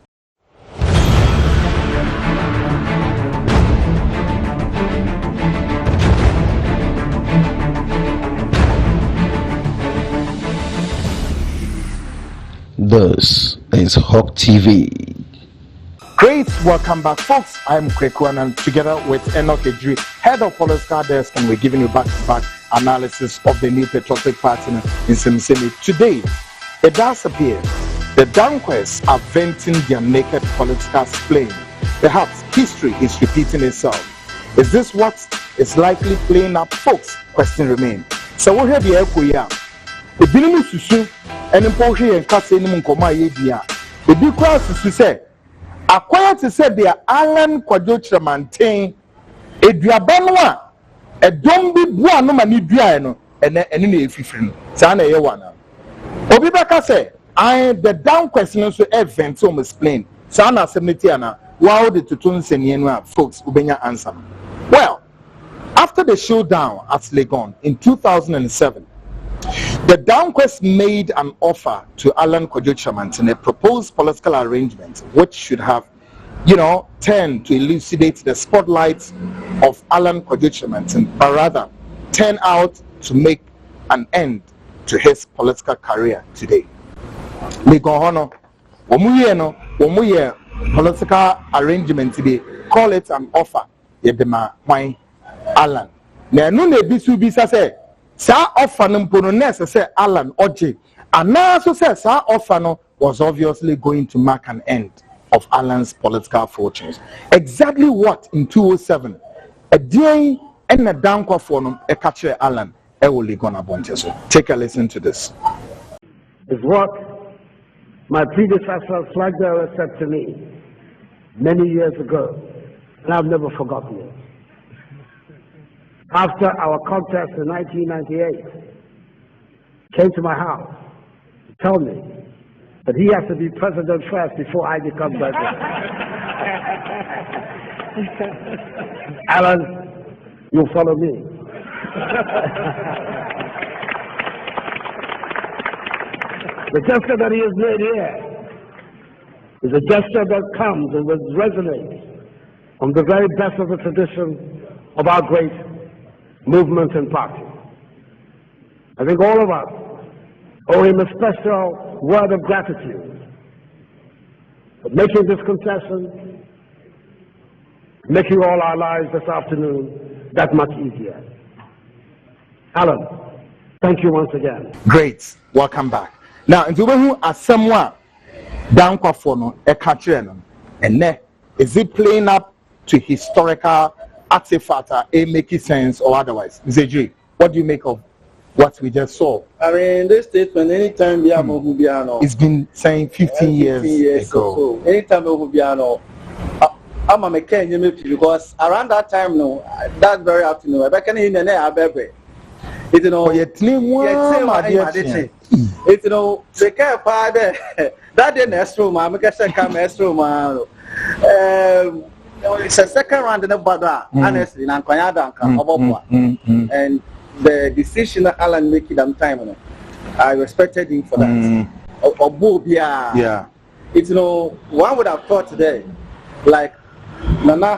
This is Hawk TV. Great, welcome back, folks. I'm Kwekwan, and together with Enoch Ejiri, head of political desk, and we're giving you back-to-back analysis of the new Patriotic Party in Simisemi. Today, it does appear the Danquers are venting their naked political spleen Perhaps history is repeating itself. Is this what is likely playing up, folks? Question remain. So what have you echo ya? The binimu susu and imposhe and kase ni mkoma yedia. The big crowd susu say, acquired to say they are Alan Kwajotra maintain a diabanwa, a dombi bua no mani diano, and any fifrin. Sana yewana. Obibaka say, the down question so event so explain. Sana semitiana. Wow, the Tutuns and Yenwa folks Ubenya answer. Well, after the showdown at Legon in 2007, the Downquest made an offer to Alan Kwajotra a proposed political arrangement which should have, turned to elucidate the spotlight of Alan Kwajotra, but rather turn out to make an end to his political career today. Legon Hono, political arrangement today, call it an offer. Yedema wine Alan. Na no na bisu bisa say sa offer no mpono na say Alan Oje. And now so say sa offer no was obviously going to mark an end of Alan's political fortunes. Exactly what in 2007 a day and a down for no a catcher Alan e will Legon Accord. So take a listen to this. Is what my predecessor flag bearer said to me many years ago, and I've never forgotten it. After our contest in 1998, came to my house to tell me that he has to be president first before I become president. Alan, you follow me. The gesture that he has made here is a gesture that comes and will resonate from the very best of the tradition of our great movement and party. I think all of us owe him a special word of gratitude for making this concession, making all our lives this afternoon that much easier. Alan, thank you once again. Great. Welcome back. Now, in who are someone down for no a country and is it playing up to historical artifact making sense or otherwise? Mr. J, what do you make of what we just saw? I mean, this statement, anytime we have Ohubiano, it's been saying 15 years ago. So anytime Ohubiano, I'm a mechanic because around that time, no, that's very afternoon. I can't even know baby. It's it's the care father that the next room, I'm going to come next room. It's a second round in the Bada, honestly, and the decision that Alan made that time, I respected him for that. Yeah. It's one would have thought today, like Nana,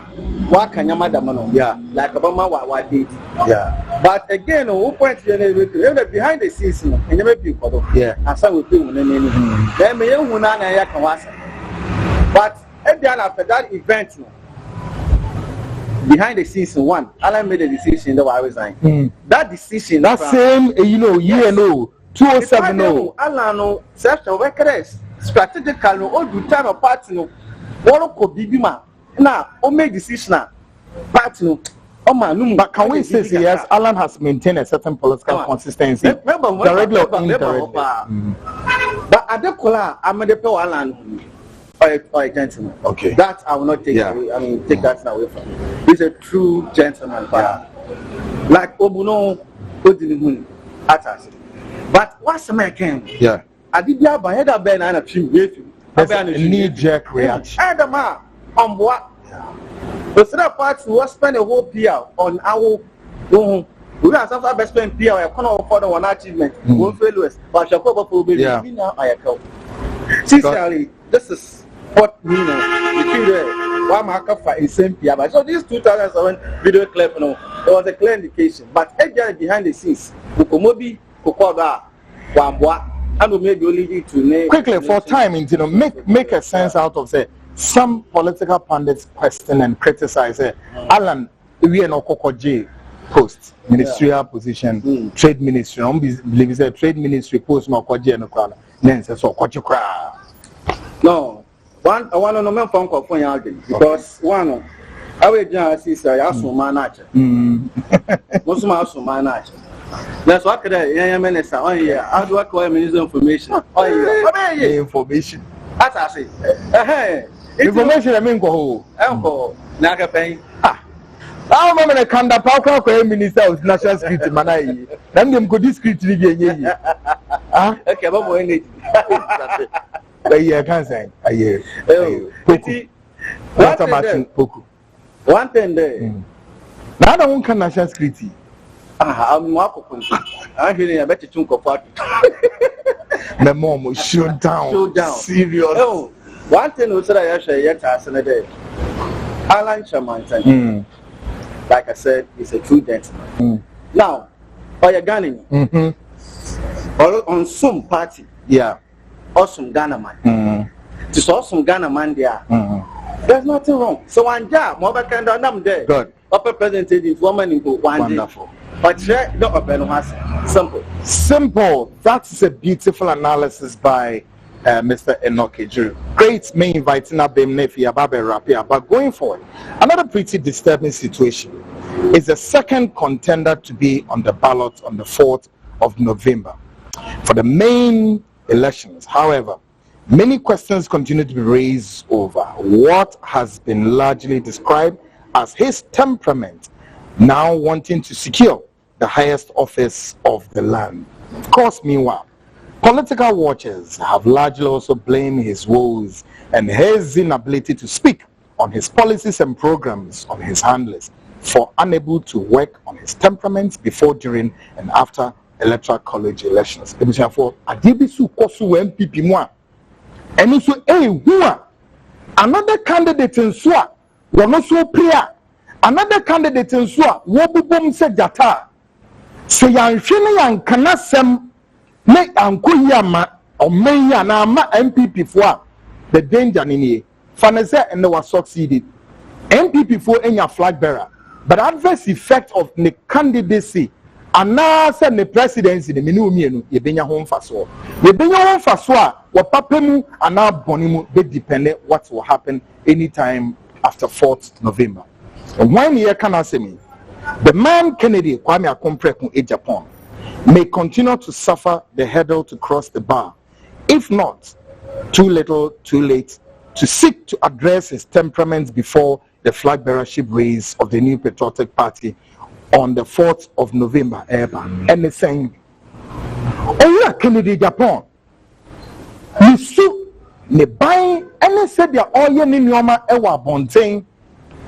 what can you madam? Yeah, like Obama, what did? Yeah. But again, who point behind the scenes, and you may be yeah, and some will do then may you but after that event, behind the scenes, one, Alan made a decision that I was saying. That decision, that same, year, 2007, Alan, such a records, strategically, all the time apart, what could be now, make decision, but but can we say yes, Alan has maintained a certain political consistency? Directly or indirectly. But at the color, I'm a Alan or a gentleman. Okay. That I will not take away. I mean, take that away from him. He's a true gentleman. Like Obuno, Odinimun, Atas. But what's the man? Yeah. I did not buy a Ben and a few a knee-jerk reaction. Adama, on what? The third part was spend a whole PR on our own. We have some best spend PR. I cannot afford one achievement. One failures, but I will be now. I account. Sincerely, this is what you know. Why marker for in same PR? But so this 2007 video clip, there was a clear indication. But again, behind the scenes, Ukomobi, Kokoda, Wambwa, and maybe only to name quickly for time. Make a sense out of it. Some political pundits question and criticize Alan, we are no Kokoji post ministerial position, trade ministry. I believe it's trade ministry post no Kokoji no crown. Then says so Kokoji. No, one on the man phone call for you because one I will just see say aso manager most aso manager that's what could I minister on here how do I call minister information oh yeah information as I say information I mean go uncle naga pen how mama na kanda pa kwa minister of national security manai then them go this security ye ah okay but boy need I can't say one thing there now I won't can national security I'm more I'm feeling a better chunk of what my mom will shoot down serious one thing was that I actually yet as a day Alan Shaman like I said is a true gentleman now by a gunning or on some party yeah awesome Ghana man just awesome Ghana man there there's nothing wrong so one job more back and I'm there good upper presented woman in one wonderful but not a simple that's a beautiful analysis by Mr. Enoch Ejuru. Great me inviting up them Nefi Ababe Rapia. But going forward, another pretty disturbing situation is the second contender to be on the ballot on the 4th of November for the main elections. However, many questions continue to be raised over what has been largely described as his temperament, now wanting to secure the highest office of the land. Of course, meanwhile, political watchers have largely also blamed his woes and his inability to speak on his policies and programs on his handlers for unable to work on his temperaments before, during, and after electoral college elections. Therefore, Adibisu Kosu MPP moi, and also another candidate in Swa, one also prayer, another candidate in Swa, Wobubum said Jata, say yan shini yan kanasem. Me ankoyama o menya na ma MPP for the danger ni fanese and they were succeeded MPP for enya flag bearer but adverse effect of the candidacy and now say the presidency the menu mienu ye benya ho mfaso a wo papemu and now bonimu be depend what will happen anytime after 4th November and when year can asemi the man Kennedy Kwame Akompreku in Japan may continue to suffer the hurdle to cross the bar, if not too little, too late, to seek to address his temperaments before the flag bearership race of the new patriotic party on the 4th of November. And it's saying, oh yeah, Kennedy Japan, you su ne buy and said ya all your ninyoma ewa bontain,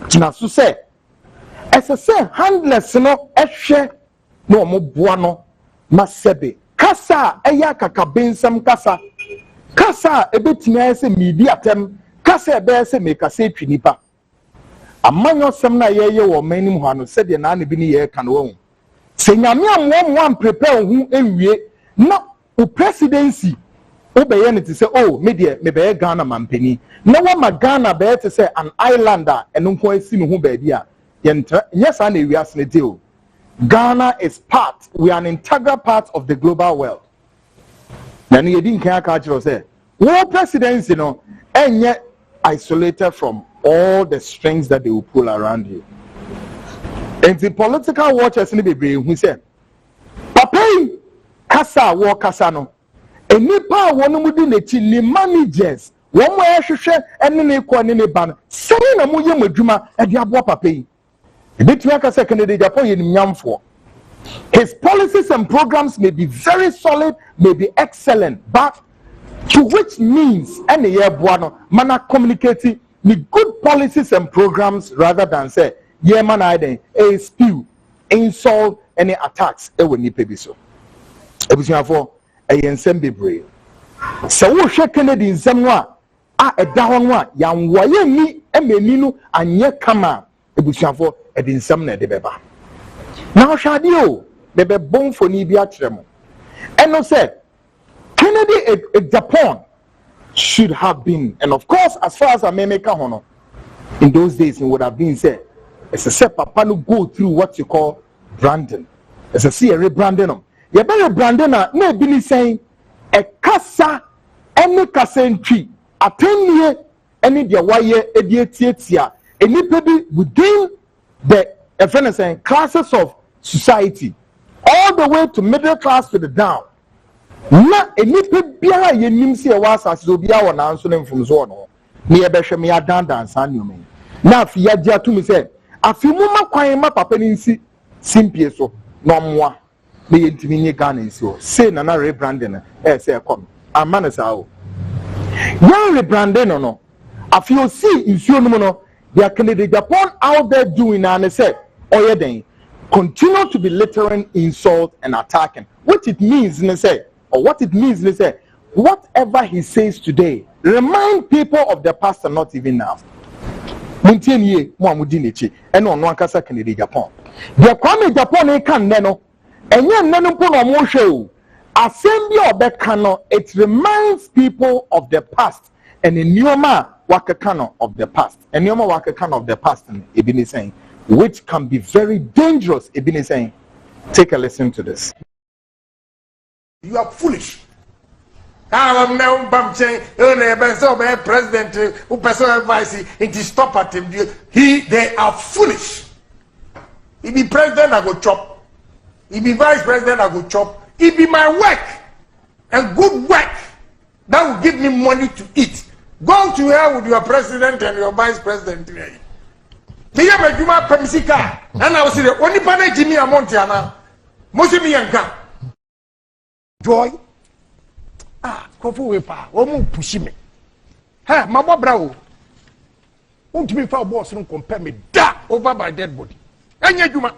Tinasu say, as I say, handless no eshe no mo buano. Masebe kasa eya kakabensam kasa ebetimi ese media tem kasa ebe ese mekase twinipa amanyo sem na yeye wo manim ho ano sede na ne bi ne ye kan wo se nyame amwo prepare hu ewie na o presidency o be ye ne te say oh me de me be Ghana mampani na wo ma Ghana be te say an islander eno nko asi me hu ba dia yes na ewie asne de o Ghana is part, we are an integral part of the global world. Then you didn't care culture say, war presidency, you know, and yet isolated from all the strings that they will pull around you. And the political watchers in the baby who said, Papa, Kasa, war Kasano, and Nipa, one within the chili managers, one way I share, and then they call in a ban, saying a muya mujuma, and you have what Papa. His policies and programs may be very solid, may be excellent, but to which means any year buano mana communicating with good policies and programs rather than say yeah man a spew, insult, any attacks ewe ni pebiso. Ebusiafo ensem bebre. Se wo hwe Kennedy nsem no a eda ho no a yanwoye ni emeni no anye kama ebusiafo edin sam na de beba now shadi o bebe bon foni bi atrem and no said Kennedy Japan should have been, and of course as far as America hono in those days it would have been said it's a set papa no go through what you call branding. It's a see a rebranding you better branding na be saying a kasa any kasa entry atenie any dia waye edietietia enipa bi within the classes of society all the way to middle class to the down na enipa biara ye nim se e wa asase obi a wona nso ne mfumzo no ne ye behwe me adandan san nyome na afi ya dia to me say afi mu makwan ma papa ni nsi simpie so no moa ne ye ntimi nye Ghana nsi o say na rebranding say come amana sa o ya rebranding no afi o see nsuo no no their candidate Japan out there doing and say oye den continue to be littering, insult and attacking. What it means whatever he says today, remind people of the past and not even now. Maintain and on one casa candidate Japan. The Kwame Japan can neno and yan nano puno show. Assembly of the cano, it reminds people of the past and in Nyoma Wakakano of the past. And Nyoma Wakakano of the past, and Ibini saying, which can be very dangerous. Ibini saying, take a listen to this. You are foolish. I'm now bumping president who personal advice into stop at him. They are foolish. He be president, I go chop. He be vice president, I go chop. It be my work and good work that will give me money to eat. Go to hell with your president and your vice president. And I was the only panel Jimmy Amontiana. Mosimi Yanka. Joy. Kofu wepa. Omu pushime. Ha, mama bravo. Won't me for boss and compare me da over my dead body. And yet you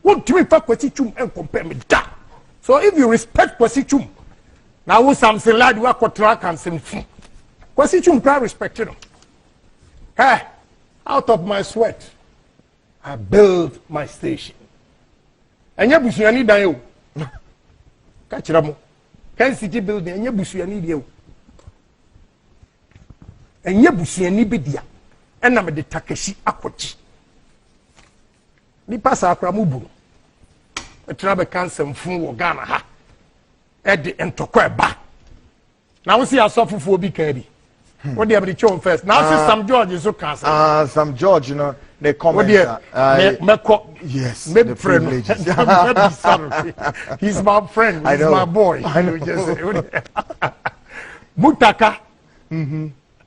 won't me for Kwesichum and compare me da. So if you respect Kwesichum, now who something like you are contract and send Kwesichum can respect you. Hey, out of my sweat, I built my station. And you busuani da yo. Kachiramo. Can city building and you busuani da yo. And you busuani bedia. And I'm the Takeshi Akwachi. Ni pasa akramubu. Trabe cancer mfu Ghana ha. Edi entokwa ba. Now we see ourselves for be carry. What do you have to show first? Now see some George is so cancer. Some George, you know, they comment. Yes, maybe friend. He's my friend. He's my boy. I know. Just Mutaka.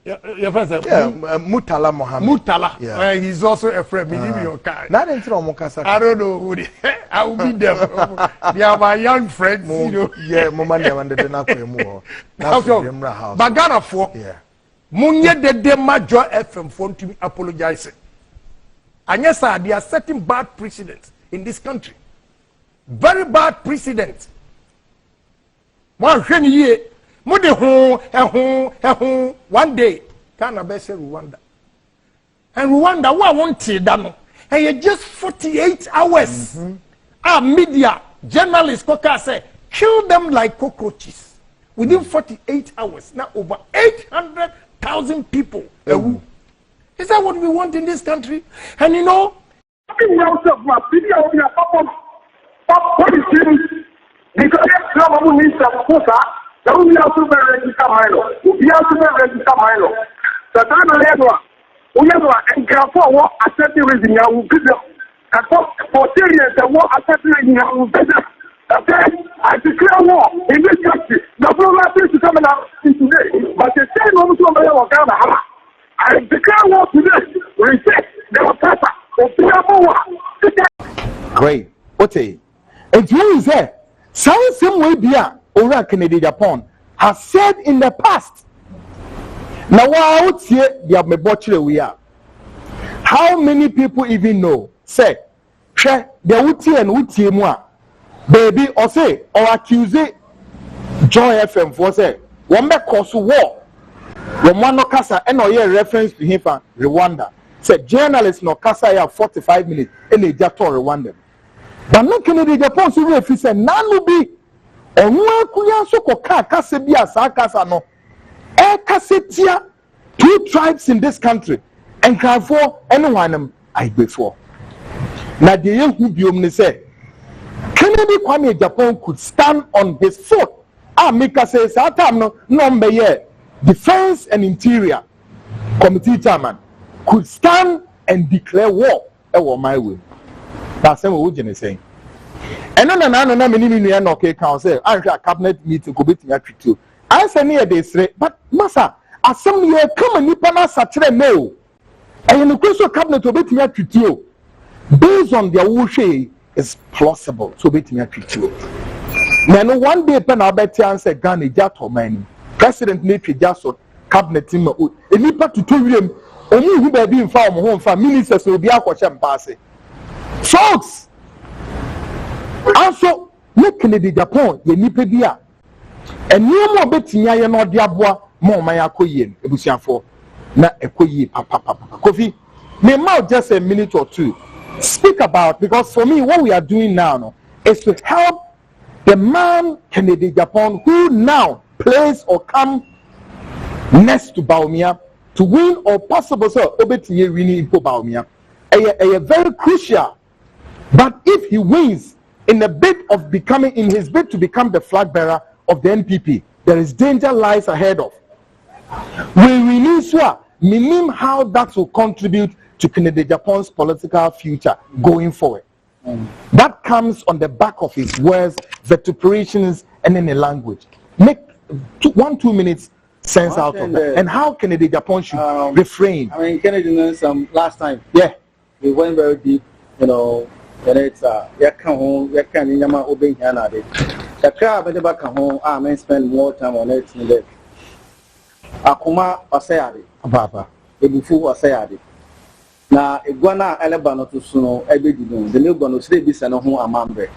Mutala Mahama. Mutala. Yeah. He's also a friend. Believe me, your car. Not in Mokasa. I don't know who I will be there. They are my young friends. You know. Yeah, Momanda and the Denapo. Bagana for. Yeah. Munye de major FM phone to me apologizing. And yes, sir, they are setting bad precedents in this country. Very bad precedents. One year. One day, Canada say Rwanda. And Rwanda, what want you done? And you just 48 hours. Our media, journalists, say, kill them like cockroaches. Within 48 hours, now over 800,000 people. Is that what we want in this country? And you know, Now we also very register Milo. We also very register Milo. The time we have and Grafo what accepting reason you will give them. And for 10 years the war accepting reason you will give them. Okay, I declare war in this country. The problem is coming out today, but the same moment to Ghana. I declare war today. Reset the proper Great. Okay. And you say, some way beyond. Ora Kennedy Japan has said in the past. Now, out here, they have me butcher we are. How many people even know? Say, the Uti and Uti moi, baby, or say, or accuse Joy FM for say, one back cause war. Romano Casa and no year reference to him from Rwanda. Said journalists no Casa have 45 minutes and they just told Rwanda. But no Kennedy Japan, so if he said, none will be. Onwa kuya so koka kase bia sa kasa no e kasetia 2 tribes in this country and for anyone I before na de yehu biom ne say Kennedy Kwame Japan could stand on his foot make us say sa time no mbeye defense and interior committee chairman could stand and declare war my way. That's what we're saying. And then I mean, okay, council, I a cabinet meeting could be to I say near this, but Massa, as some year come and Nipana Satre no. And the question cabinet will be to you based on their wushe is plausible to be to you. Now, one day, Pen Alberti answer Ghana Jato man, President Nature Jasso, cabinet team, a nipa to 2 million, only who may be informed home for ministers will be a question passing. Folks, also, look in the Japan, the Nipedia, and no more betting ya no diabwa, more my akoyen, a bushia for na ekoye papa. Kofi, may mouth just a minute or two. Speak about, because for me, what we are doing now is to help the man Kennedy Japan who now plays or come next to Baumia to win or possible so obetiye winning for Baumia. A very crucial. But if he wins in the bid of becoming in his bid to become the flag bearer of the NPP, there is danger lies ahead of. We need to meaning how that will contribute to Kennedy Japan's political future going forward. That comes on the back of his words, vituperations, and in the language. Make 1-2 minutes sense out of that. And how Kennedy Japan should refrain. I mean, Kennedy knows last time. Yeah. We went very deep, and it's come home, in Yama obeying Hannah. The crowd at the back home, I may spend more time on it in the Akuma Asayadi. Papa. Ebufu Asayadi. Na iguana elebano to suno ebedidun the new gonna say this and no amambre.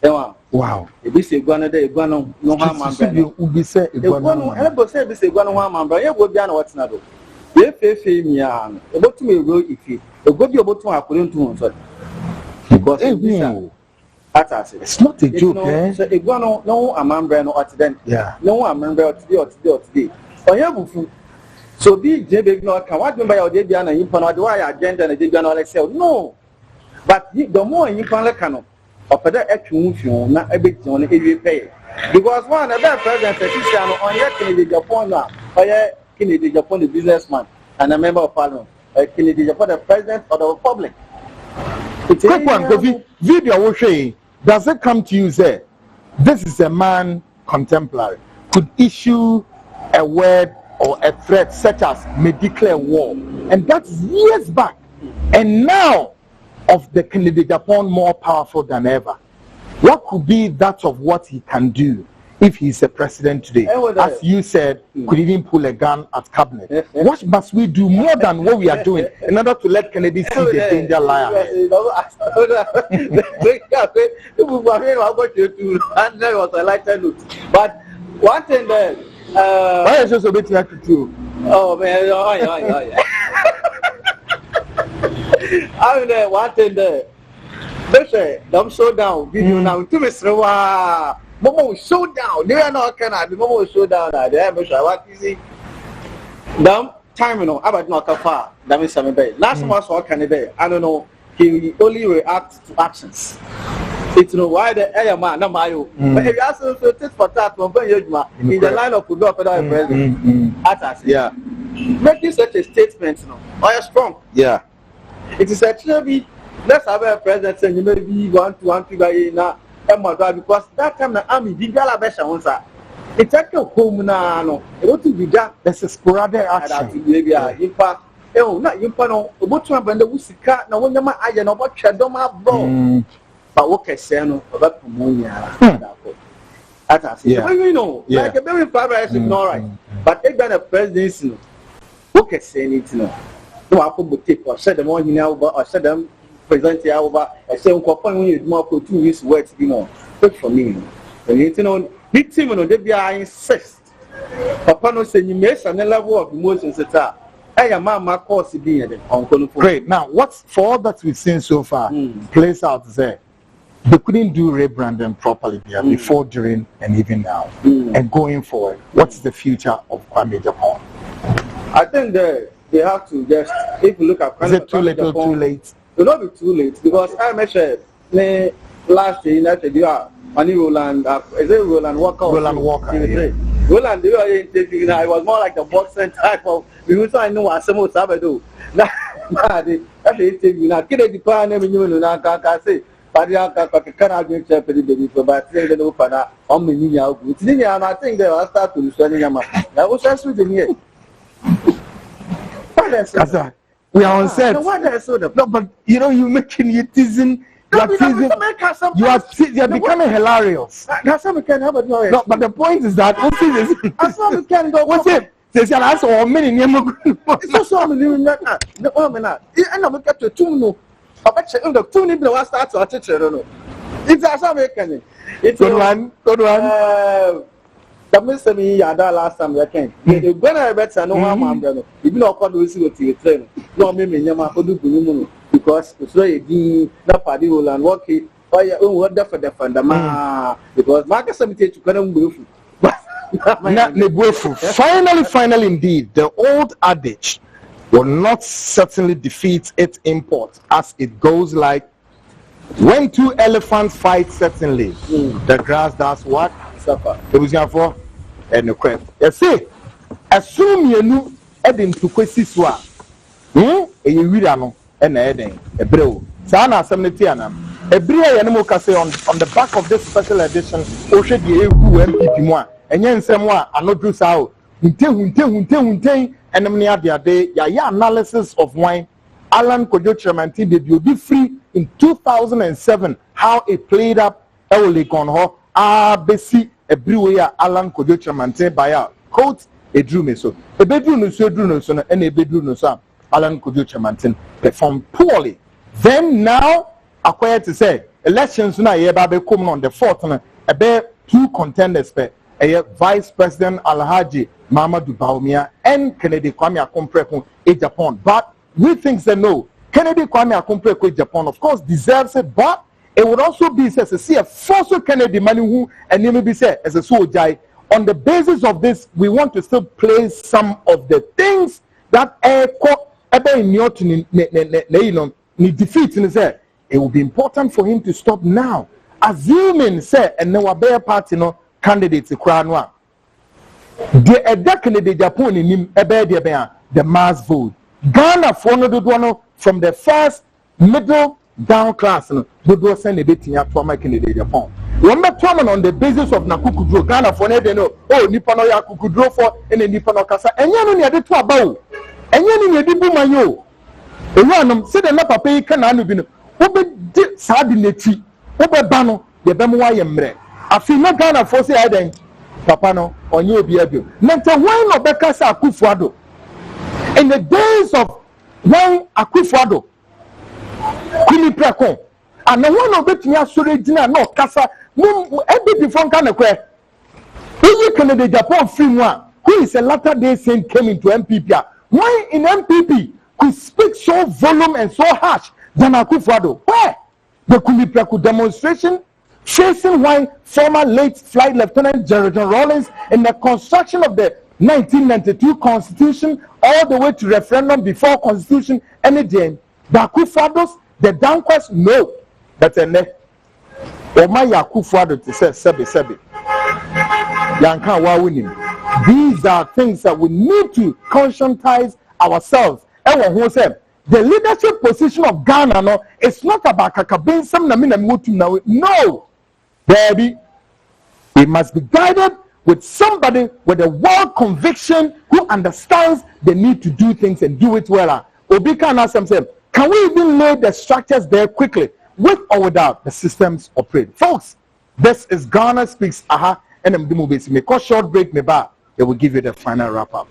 Wow. Ebi say iguana de iguana no amambre. Ubi say iguana elebo say bi say iguana no amambre. Ye go bia na what na do. Ye fefe mi an. Ebotu me ro ifi. Ego bi obotu akure ntu on so. Because it's not a joke, eh? So iguana no amambre no accident. Yeah. No amambre today. Oya bufu. So be JB no can what do by your day and you pan why agenda and they don't say no. But the more you can like no or for that actual not a bit on every pay. Because one of that president on your Kennedy Japan now, or Kennedy Japan the businessman and a member of parliament, Kennedy Japan the president of the republic. Quick one, Kofi, video will show. Does it come to you say this is a man contemporary could issue a word or a threat such as may declare war, and that's years back, and now of the Kennedy Japan more powerful than ever. What could be that of what he can do if he's a president today? As you said, could even pull a gun at cabinet. What must we do more than what we are doing in order to let Kennedy see the danger lie ahead? But one thing that why is this a bit like true? Oh man, I mean, one thing there. They say, "Don't show down." Video now. To me, so Momo show down. They are not Canada. Momo show down. They have what is it? Damn time, about not far. That means something bad. Last one saw Canada. I don't know. He only reacts to actions. It's why the air man, no mayo. But if you ask him to take for that, in the line of football for the president, yeah, making such a statement, are strong. Yeah, it is actually let's have a president saying you maybe want to buy now, because that time the army did gala besha once. It's actually home now. No, it ought to be that. There's a sporadic action. Impact. Not no. About to have the Usika. Now when you might I know about Chadoma bro. But what can say no about Pomonia? Yeah, you know, like a very favorite is all right. But if a presidency, what can say it no? No, I could take or said the more you know, or said them present the over. I say, when you more for 2 weeks words, good for me. And you know, big team on the BI insist. Papa no say you miss and the level of emotions that are. I am my course being on. Great. Now, what's for all that we've seen so far plays out there? They couldn't do rebranding properly there before, during, and even now. And going forward, what's the future of Kwame Japan? I think they have to just, if you look at Kwame, is it too little, too late? It will not be too late, because I mentioned last year United you are Roland, is it Roland Walker? Roland Walker. Yeah. Roland, they were interviewing. It was more like the boxing type of We also I know some of Sabado. That's it. You know, Kennedy Pan and you know, I say, Padia cannot be baby, but say the no father on me. I think they will start to study them. That was just with the we are on set. No, but you know, you're making it teasing. You are becoming hilarious. That's how we can have a noise. No, but the point is that that's how we can go. What's it? There's an answer or many. It's also I'm doing that. No, and I'm get to two no. I bet you the two need to start to teach you. It's as how we can. It's good one. The Mr. Me, Yada last time I came. The Ghana better no harm, brother. Even though I can't see what you train. No, me, Yama, do because it's very deep, not party will and work it. Oh, yeah, what the for the fundama. Because Marcus Cemetery to Cannon Boof. Finally, indeed, the old adage will not certainly defeat its import as it goes like, when two elephants fight, certainly, the grass does what? Suffer. It was going for and the crap. You see, assume you knew Edim to Quesiswa. You read and Eden, a brew. Sana Samnitiana. A brew animal case on the back of this special edition, Oshed MP1, and yen Samoa, and not Drew Sao. Hunte, and Amnia Day, ya analysis of wine. Alan Kojo Chairman debut be free in 2007. How it played up Legon Accord. Besi a brewer Alan Kojo Chairman by our quote a drew me so. A bedroom no so drew no so and a bedroom no so. Alan Kojo Chairman performed poorly. Then now acquired to say elections na ye babe come on the 4th a bear 2 contenders a Vice President Alhaji Mahama Baumia and Kennedy Kwame Akompre in Japan. But we think that no, Kennedy Kwame Akompre in Japan of course deserves it, but it would also be said to see a force Kennedy money who and maybe say as a soldier. On the basis of this, we want to still place some of the things that defeat and say it will be important for him to stop now. Assuming say and no bear party no candidates the Kennedy Japan in him the mass vote. Ghana from the first middle down class no would send a bit in your Kennedy Japan. Remember on the basis of Nakukudro, Ghana for no, oh, Nippano Yakukudro for any Nippano Casa, and you need to about. And you need to do my yo. And said enough pay can anubino. Obe Sadineti, Obe Bano, the Bemoy Mre. I feel not Ghana for say I then, Papano, on your behavior. Nanta why not Becasa Akufado? In the days of when Akufado, Kuni Prako, and the one of it near Surajina, no Casa. Every before kind of queer. Who can the Japan film one? Who is a latter day saint came into MPP? Why in MPP could speak so volume and so harsh than Akufo-Addo? Where? The Kumipraku demonstration facing why former late Flight Lieutenant General Rawlings in the construction of the 1992 Constitution all the way to referendum before Constitution any day. The Akufo-Addo's the downquest no. That's a neck. Oma Akufo-Addo to say sebi. Yanka wa winning. These are things that we need to conscientize ourselves. Who said the leadership position of Ghana no, it's not about kakabensam na mina mutu na. No, baby, we must be guided with somebody with a wild conviction who understands the need to do things and do it well. Obi can ask himself, can we even lay the structures there quickly? With or without the systems operate. Folks, this is Ghana Speaks Aha and I'm doing this. Make a short break, it will give you the final wrap up.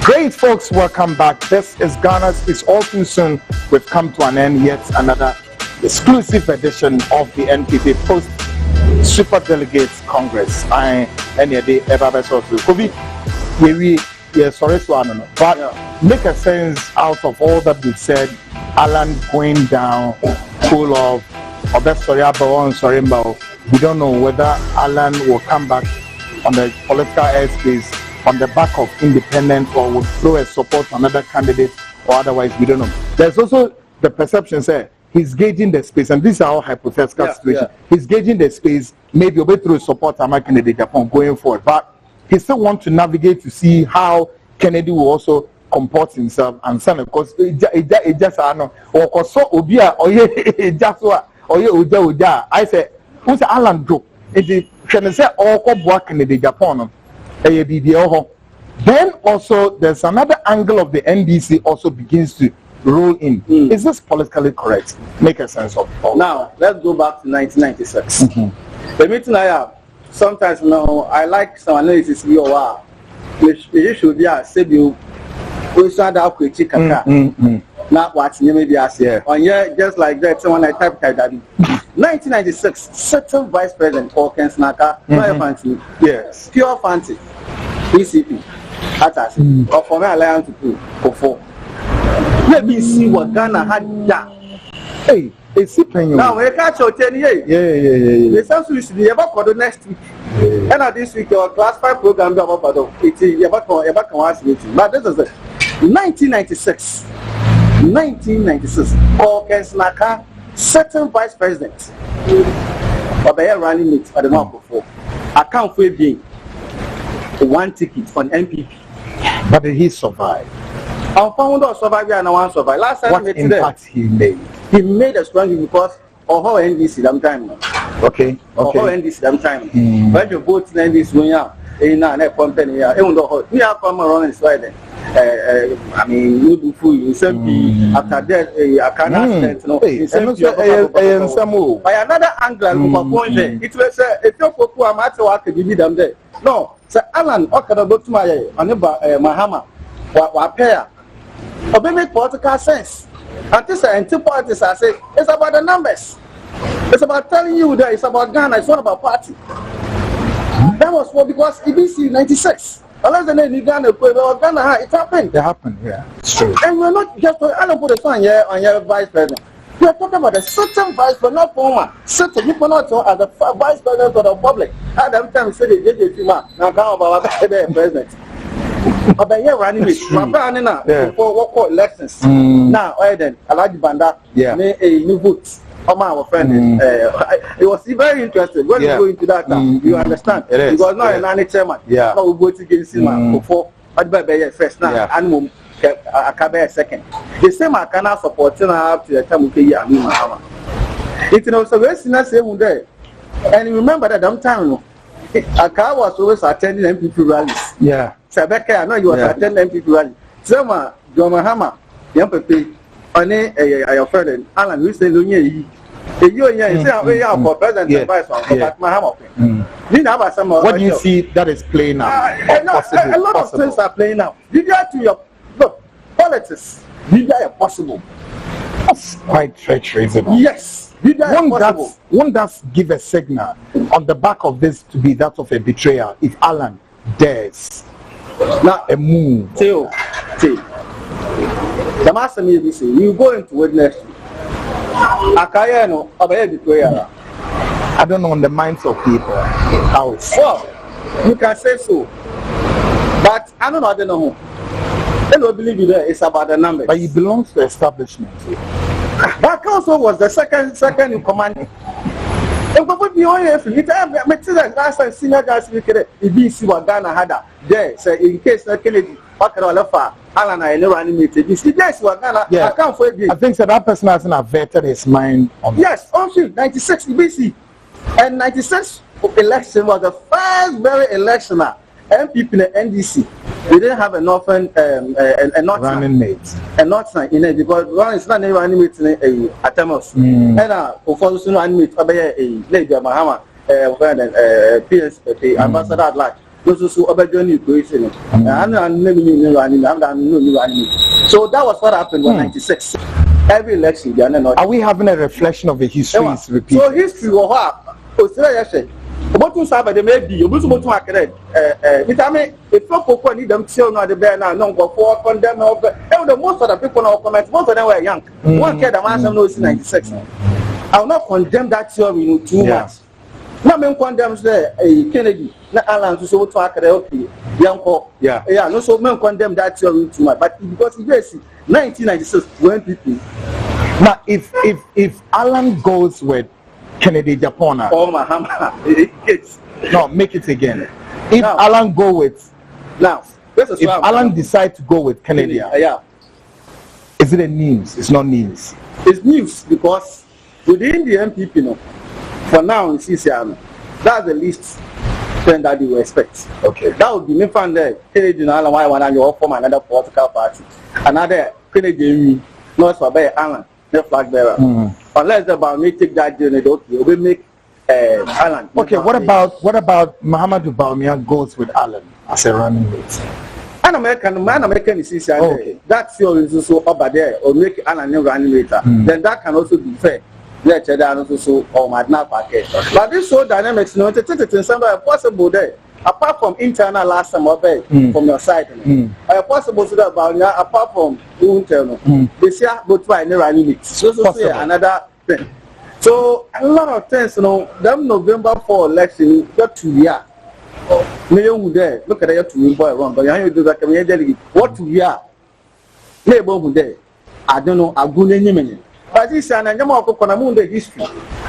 Great folks, welcome back. This is Ghana's It's All Too Soon. We've come to an end, yet another exclusive edition of the NPP Post Super Delegates Congress. I any day ever saw to Kobe. We sorry to one, but make a sense out of all that we've said. Alan going down, full of best story about sorry about. We don't know whether Alan will come back on the political airspace on the back of independent or will throw a support to another candidate or otherwise. We don't know. There's also the perception say he's gauging the space, and these are all hypothetical situations. He's gauging the space, maybe a bit through support to candidate Japan going forward, but he still wants to navigate to see how Kennedy will also comport himself and son, of course, it just I know or so obia or just oja. I say, who's Alan Joe? It can say all work in the Japan. Then also there's another angle of the NDC also begins to roll in. Is this politically correct? Make a sense of it. Now let's go back to 1996. The meeting I have sometimes I like some analysis we are we should be a Sebu we start out with chicken not watching you maybe as on just like that someone I type that 1996 certain vice president Hawkins Naka fancy pure fancy PCP atas or for me alliance to for let me see what Ghana had done. Hey, it's now we catch your 10 years. The census is about the next week. And at this week, our class 5 program about it is about meeting. But this is the 1996. Hawkins Naka, certain vice president. But they are running it at the month before. I can't for being one ticket on MPP. But did he survive? I found out survivor and I want to survive. Last time what impact he made? He made a strong because of how NDC them time. Okay. Of how NDC them time. When you vote in NDC when you are in a company, even though we are from around in Sweden. I mean, you do food, you send after that, I can accident, by another angle, it was a talk who are matter what could be them there. No, Sir Alan, what can I go to my Mahama? What pair? Or make political sense. And this and two parties I say it's about the numbers. It's about telling you that it's about Ghana, it's not about party. That was what because EBC 96. Unless the name Ghana, it happened. It happened, yeah. It's true. And we're not just I don't put a sign here on your vice president. We are talking about a certain vice president, not former. Certain people not as the vice president of the public. At that time say they did it now come about the president. But here running it. For what called elections. Now, then, Alaji Banda made a new vote. Our friend, it was very interesting. When you go into that, you understand. He was not an anti chairman. No, we vote against him before. I'd first now, and Akabe second. The same I cannot support up to the time we pay Mahama. It's also very same day. And remember that time, Aka was always attending MPP rallies. Yeah. Sabeka, I know you was attending MPP rally. Sama, John Mahama, Yampé, your friend, Alan, we say, you say, for president advice on Mahama. What do you see that is playing out? A lot of things are playing out. You get to your look, politics, you are possible. That's quite treacherous. Yes. Won't that give a signal on the back of this to be that of a betrayal if Alan dares not a move? The master may say you go into witness Akayano about betrayal. I don't know on the minds of people how it's you can say so, but I don't know. They don't believe you there. It's about the numbers. But he belongs to establishment. That council was the second in command. And what the only if you tell me last time senior guys we could EBC what Ghana had there. So in case Kennedy Alan I never animated. You see this what Ghana I can't for it. I think that person hasn't averted his mind on yes, also 96 EBC and 96 election was the first very election MPP in the NDC. We didn't have enough running mates. And not in it because one is not running mates in a Atemos. And for the animate a lady Mahama, PSP, ambassador at large. Those who obey your new creation. I'm not new running, I'm not new running. So that was what happened in 96. Every election, are we having a reflection of the history is repeated? So history was what? Australia. About to Sabbath, they may be, you must want to accredit. Vitamin, if you need them still not the bear now, no, for condemn over. The most of the people know comments, most of them were young. One kid, the man knows 96. I will not condemn that theory too much. No man condemns there, Kennedy, not Alan to so to accredit. Young, yeah, no, so men condemn that theory too much. But because you see, 1996, when people. Now, if Alan goes with Kennedy Japona. Oh, Mahama. No, make it again. If now, Alan go with now, if Alan decide to go with Kennedy, yeah, is it a news? It's not news. It's news because within the MPP, no, for now in CCR, that's the least thing that you expect. Okay, that would be me found there. Kennedy, Alan, why one you form another political party, another Kennedy, not for Alan. Flag bearer. Unless the Baumia take that journey, we make Alan. Okay, what about Muhammad Baumia goes with Alan as a running mate? An American is okay. That theory is also over there, or make Alan a running mate. Then that can also be fair. Let also or might not package. But this so dynamics, no, it's somewhere possible there. Apart from internal last time from your side, possible to that about apart from internal, this year go to an running so another thing. So a lot of things, them November 4 election got 2 years. Million there, look at that 2 years wrong, but you do that delegate. What 2 years? Labor there. I don't know, a good name. But this and I'm going to history.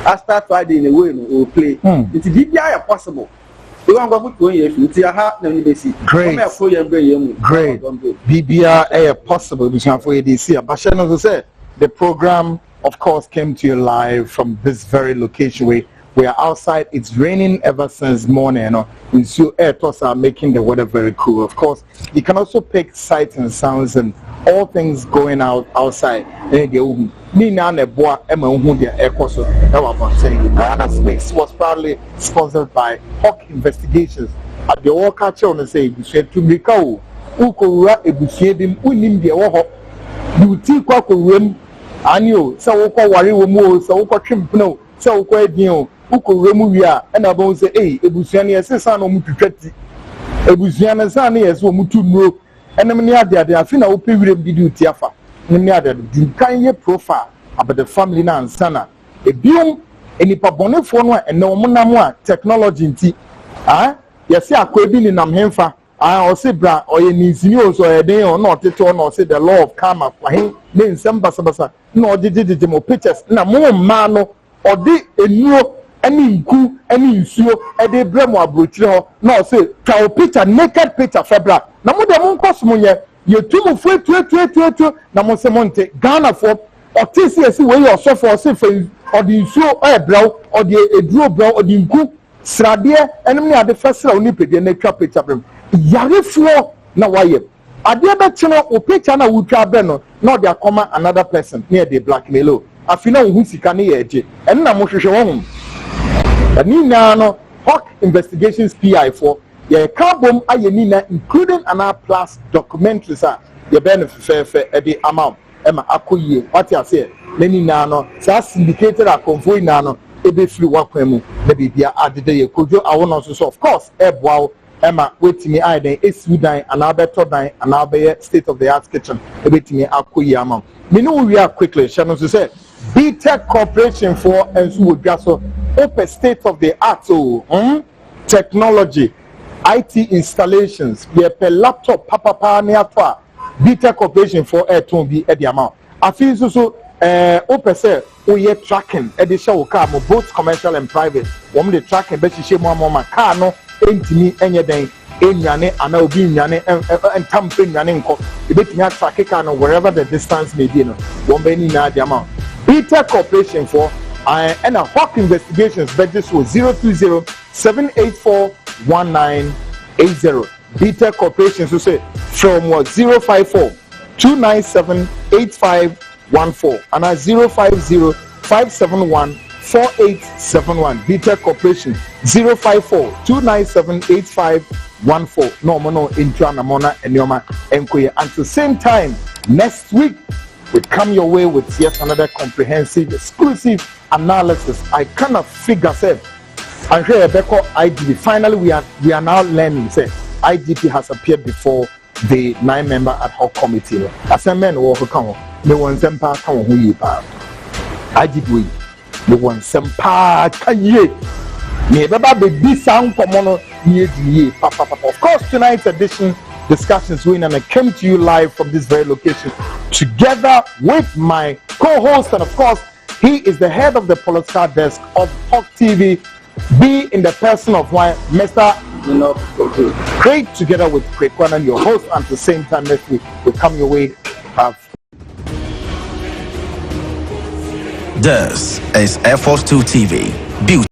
I start Friday in a way we play. It's DPI possible. Great. BBR possible for ADC. But as I said, the program, of course, came to you live from this very location. We are outside. It's raining ever since morning. And so air toss are making the weather very cool. Of course, you can also pick sights and sounds and all things going out outside. Space was proudly sponsored by Hawk Investigations. At the War Catcher on the say, you said to me, Cow, Ukura, Ebushim, Unim, the War, you take what room, and you, so worry, so Chimpo, so Dio, Ukuremuya, and I won't say, eh, Ebusiani, as a son of Mutu, Ebusiana, son, yes, Mutu, no, and the Mania, I think I will pay with you, Tiafa. The kind of profile about the family now and sana. A biom any pabone phone and no monamwa technology inti. Yes, I could be in Namhenfa. I or say bra or ye needs news or a day or not it or say the law of karma for him. Then some basabasa no did more pictures. Na more mano or de a new any ku any issue a de bremo abrochiro no say cow picture naked picture febra. Namu de mon cosmo you two free to Namosemonte, Ghana for or TCS way or so for safe or the show or brow or the draw brow or the good Sradia, enemy at the first only pay the nature picture. Yari floor now why I dare bet channel or picture now would beno, not their comma another person near the black melo. I feel no who's can edge and Namosha. But Nino Hawk Investigations PI4. Yeah, carbon ayenina including an R plus documentaries are the benefit fair at the amount. Emma Akuye, what you say, many nano, that's indicated a convoy nano, a bit free wakwemu, maybe be added the Kojo. I want also, of course, wow, Emma, wait me, I then is Sudan, and Alberto Dine, and Albert state of the art kitchen, a bit me Akuye amount. We know we are quickly, Shannon to say, BTech Corporation for and so Gaso, open state of the art, technology. IT installations, we have a laptop, papa near to BTech Corporation for air to be at the amount. I feel so, open say, we are tracking at the show car, both commercial and private. One the tracking, but she mama car no, ain't me any day, in Yane, and I'll be Yane and tampering Yanenko. The bit me track a car wherever the distance may be, one penny na the amount. BTech Corporation for and a Hawk Investigations, but this was 020-784-1980. BTech Corporation, so say from what 054-297-8514 and at 050-571-4871. BTech Corporation 054-297-8514. No intro and mona and yoma enkoye. Until same time next week, we come your way with yet another comprehensive, exclusive analysis. I cannot figure say And here Beko IGP. Finally, we are now learning. Say IGP has appeared before the 9-member ad hoc committee. As a man who come, the one sempa come who you are. IGP, the one sempa kaye. Never be sound common ye papa. Of course, tonight's edition discussions win, and I came to you live from this very location together with my co-host, and of course, he is the head of the political desk of Talk TV. Be in the person of Mr. Great together with Kwan and your host, and at the same time next week will come your way. This is Air Force 2 TV. Beauty.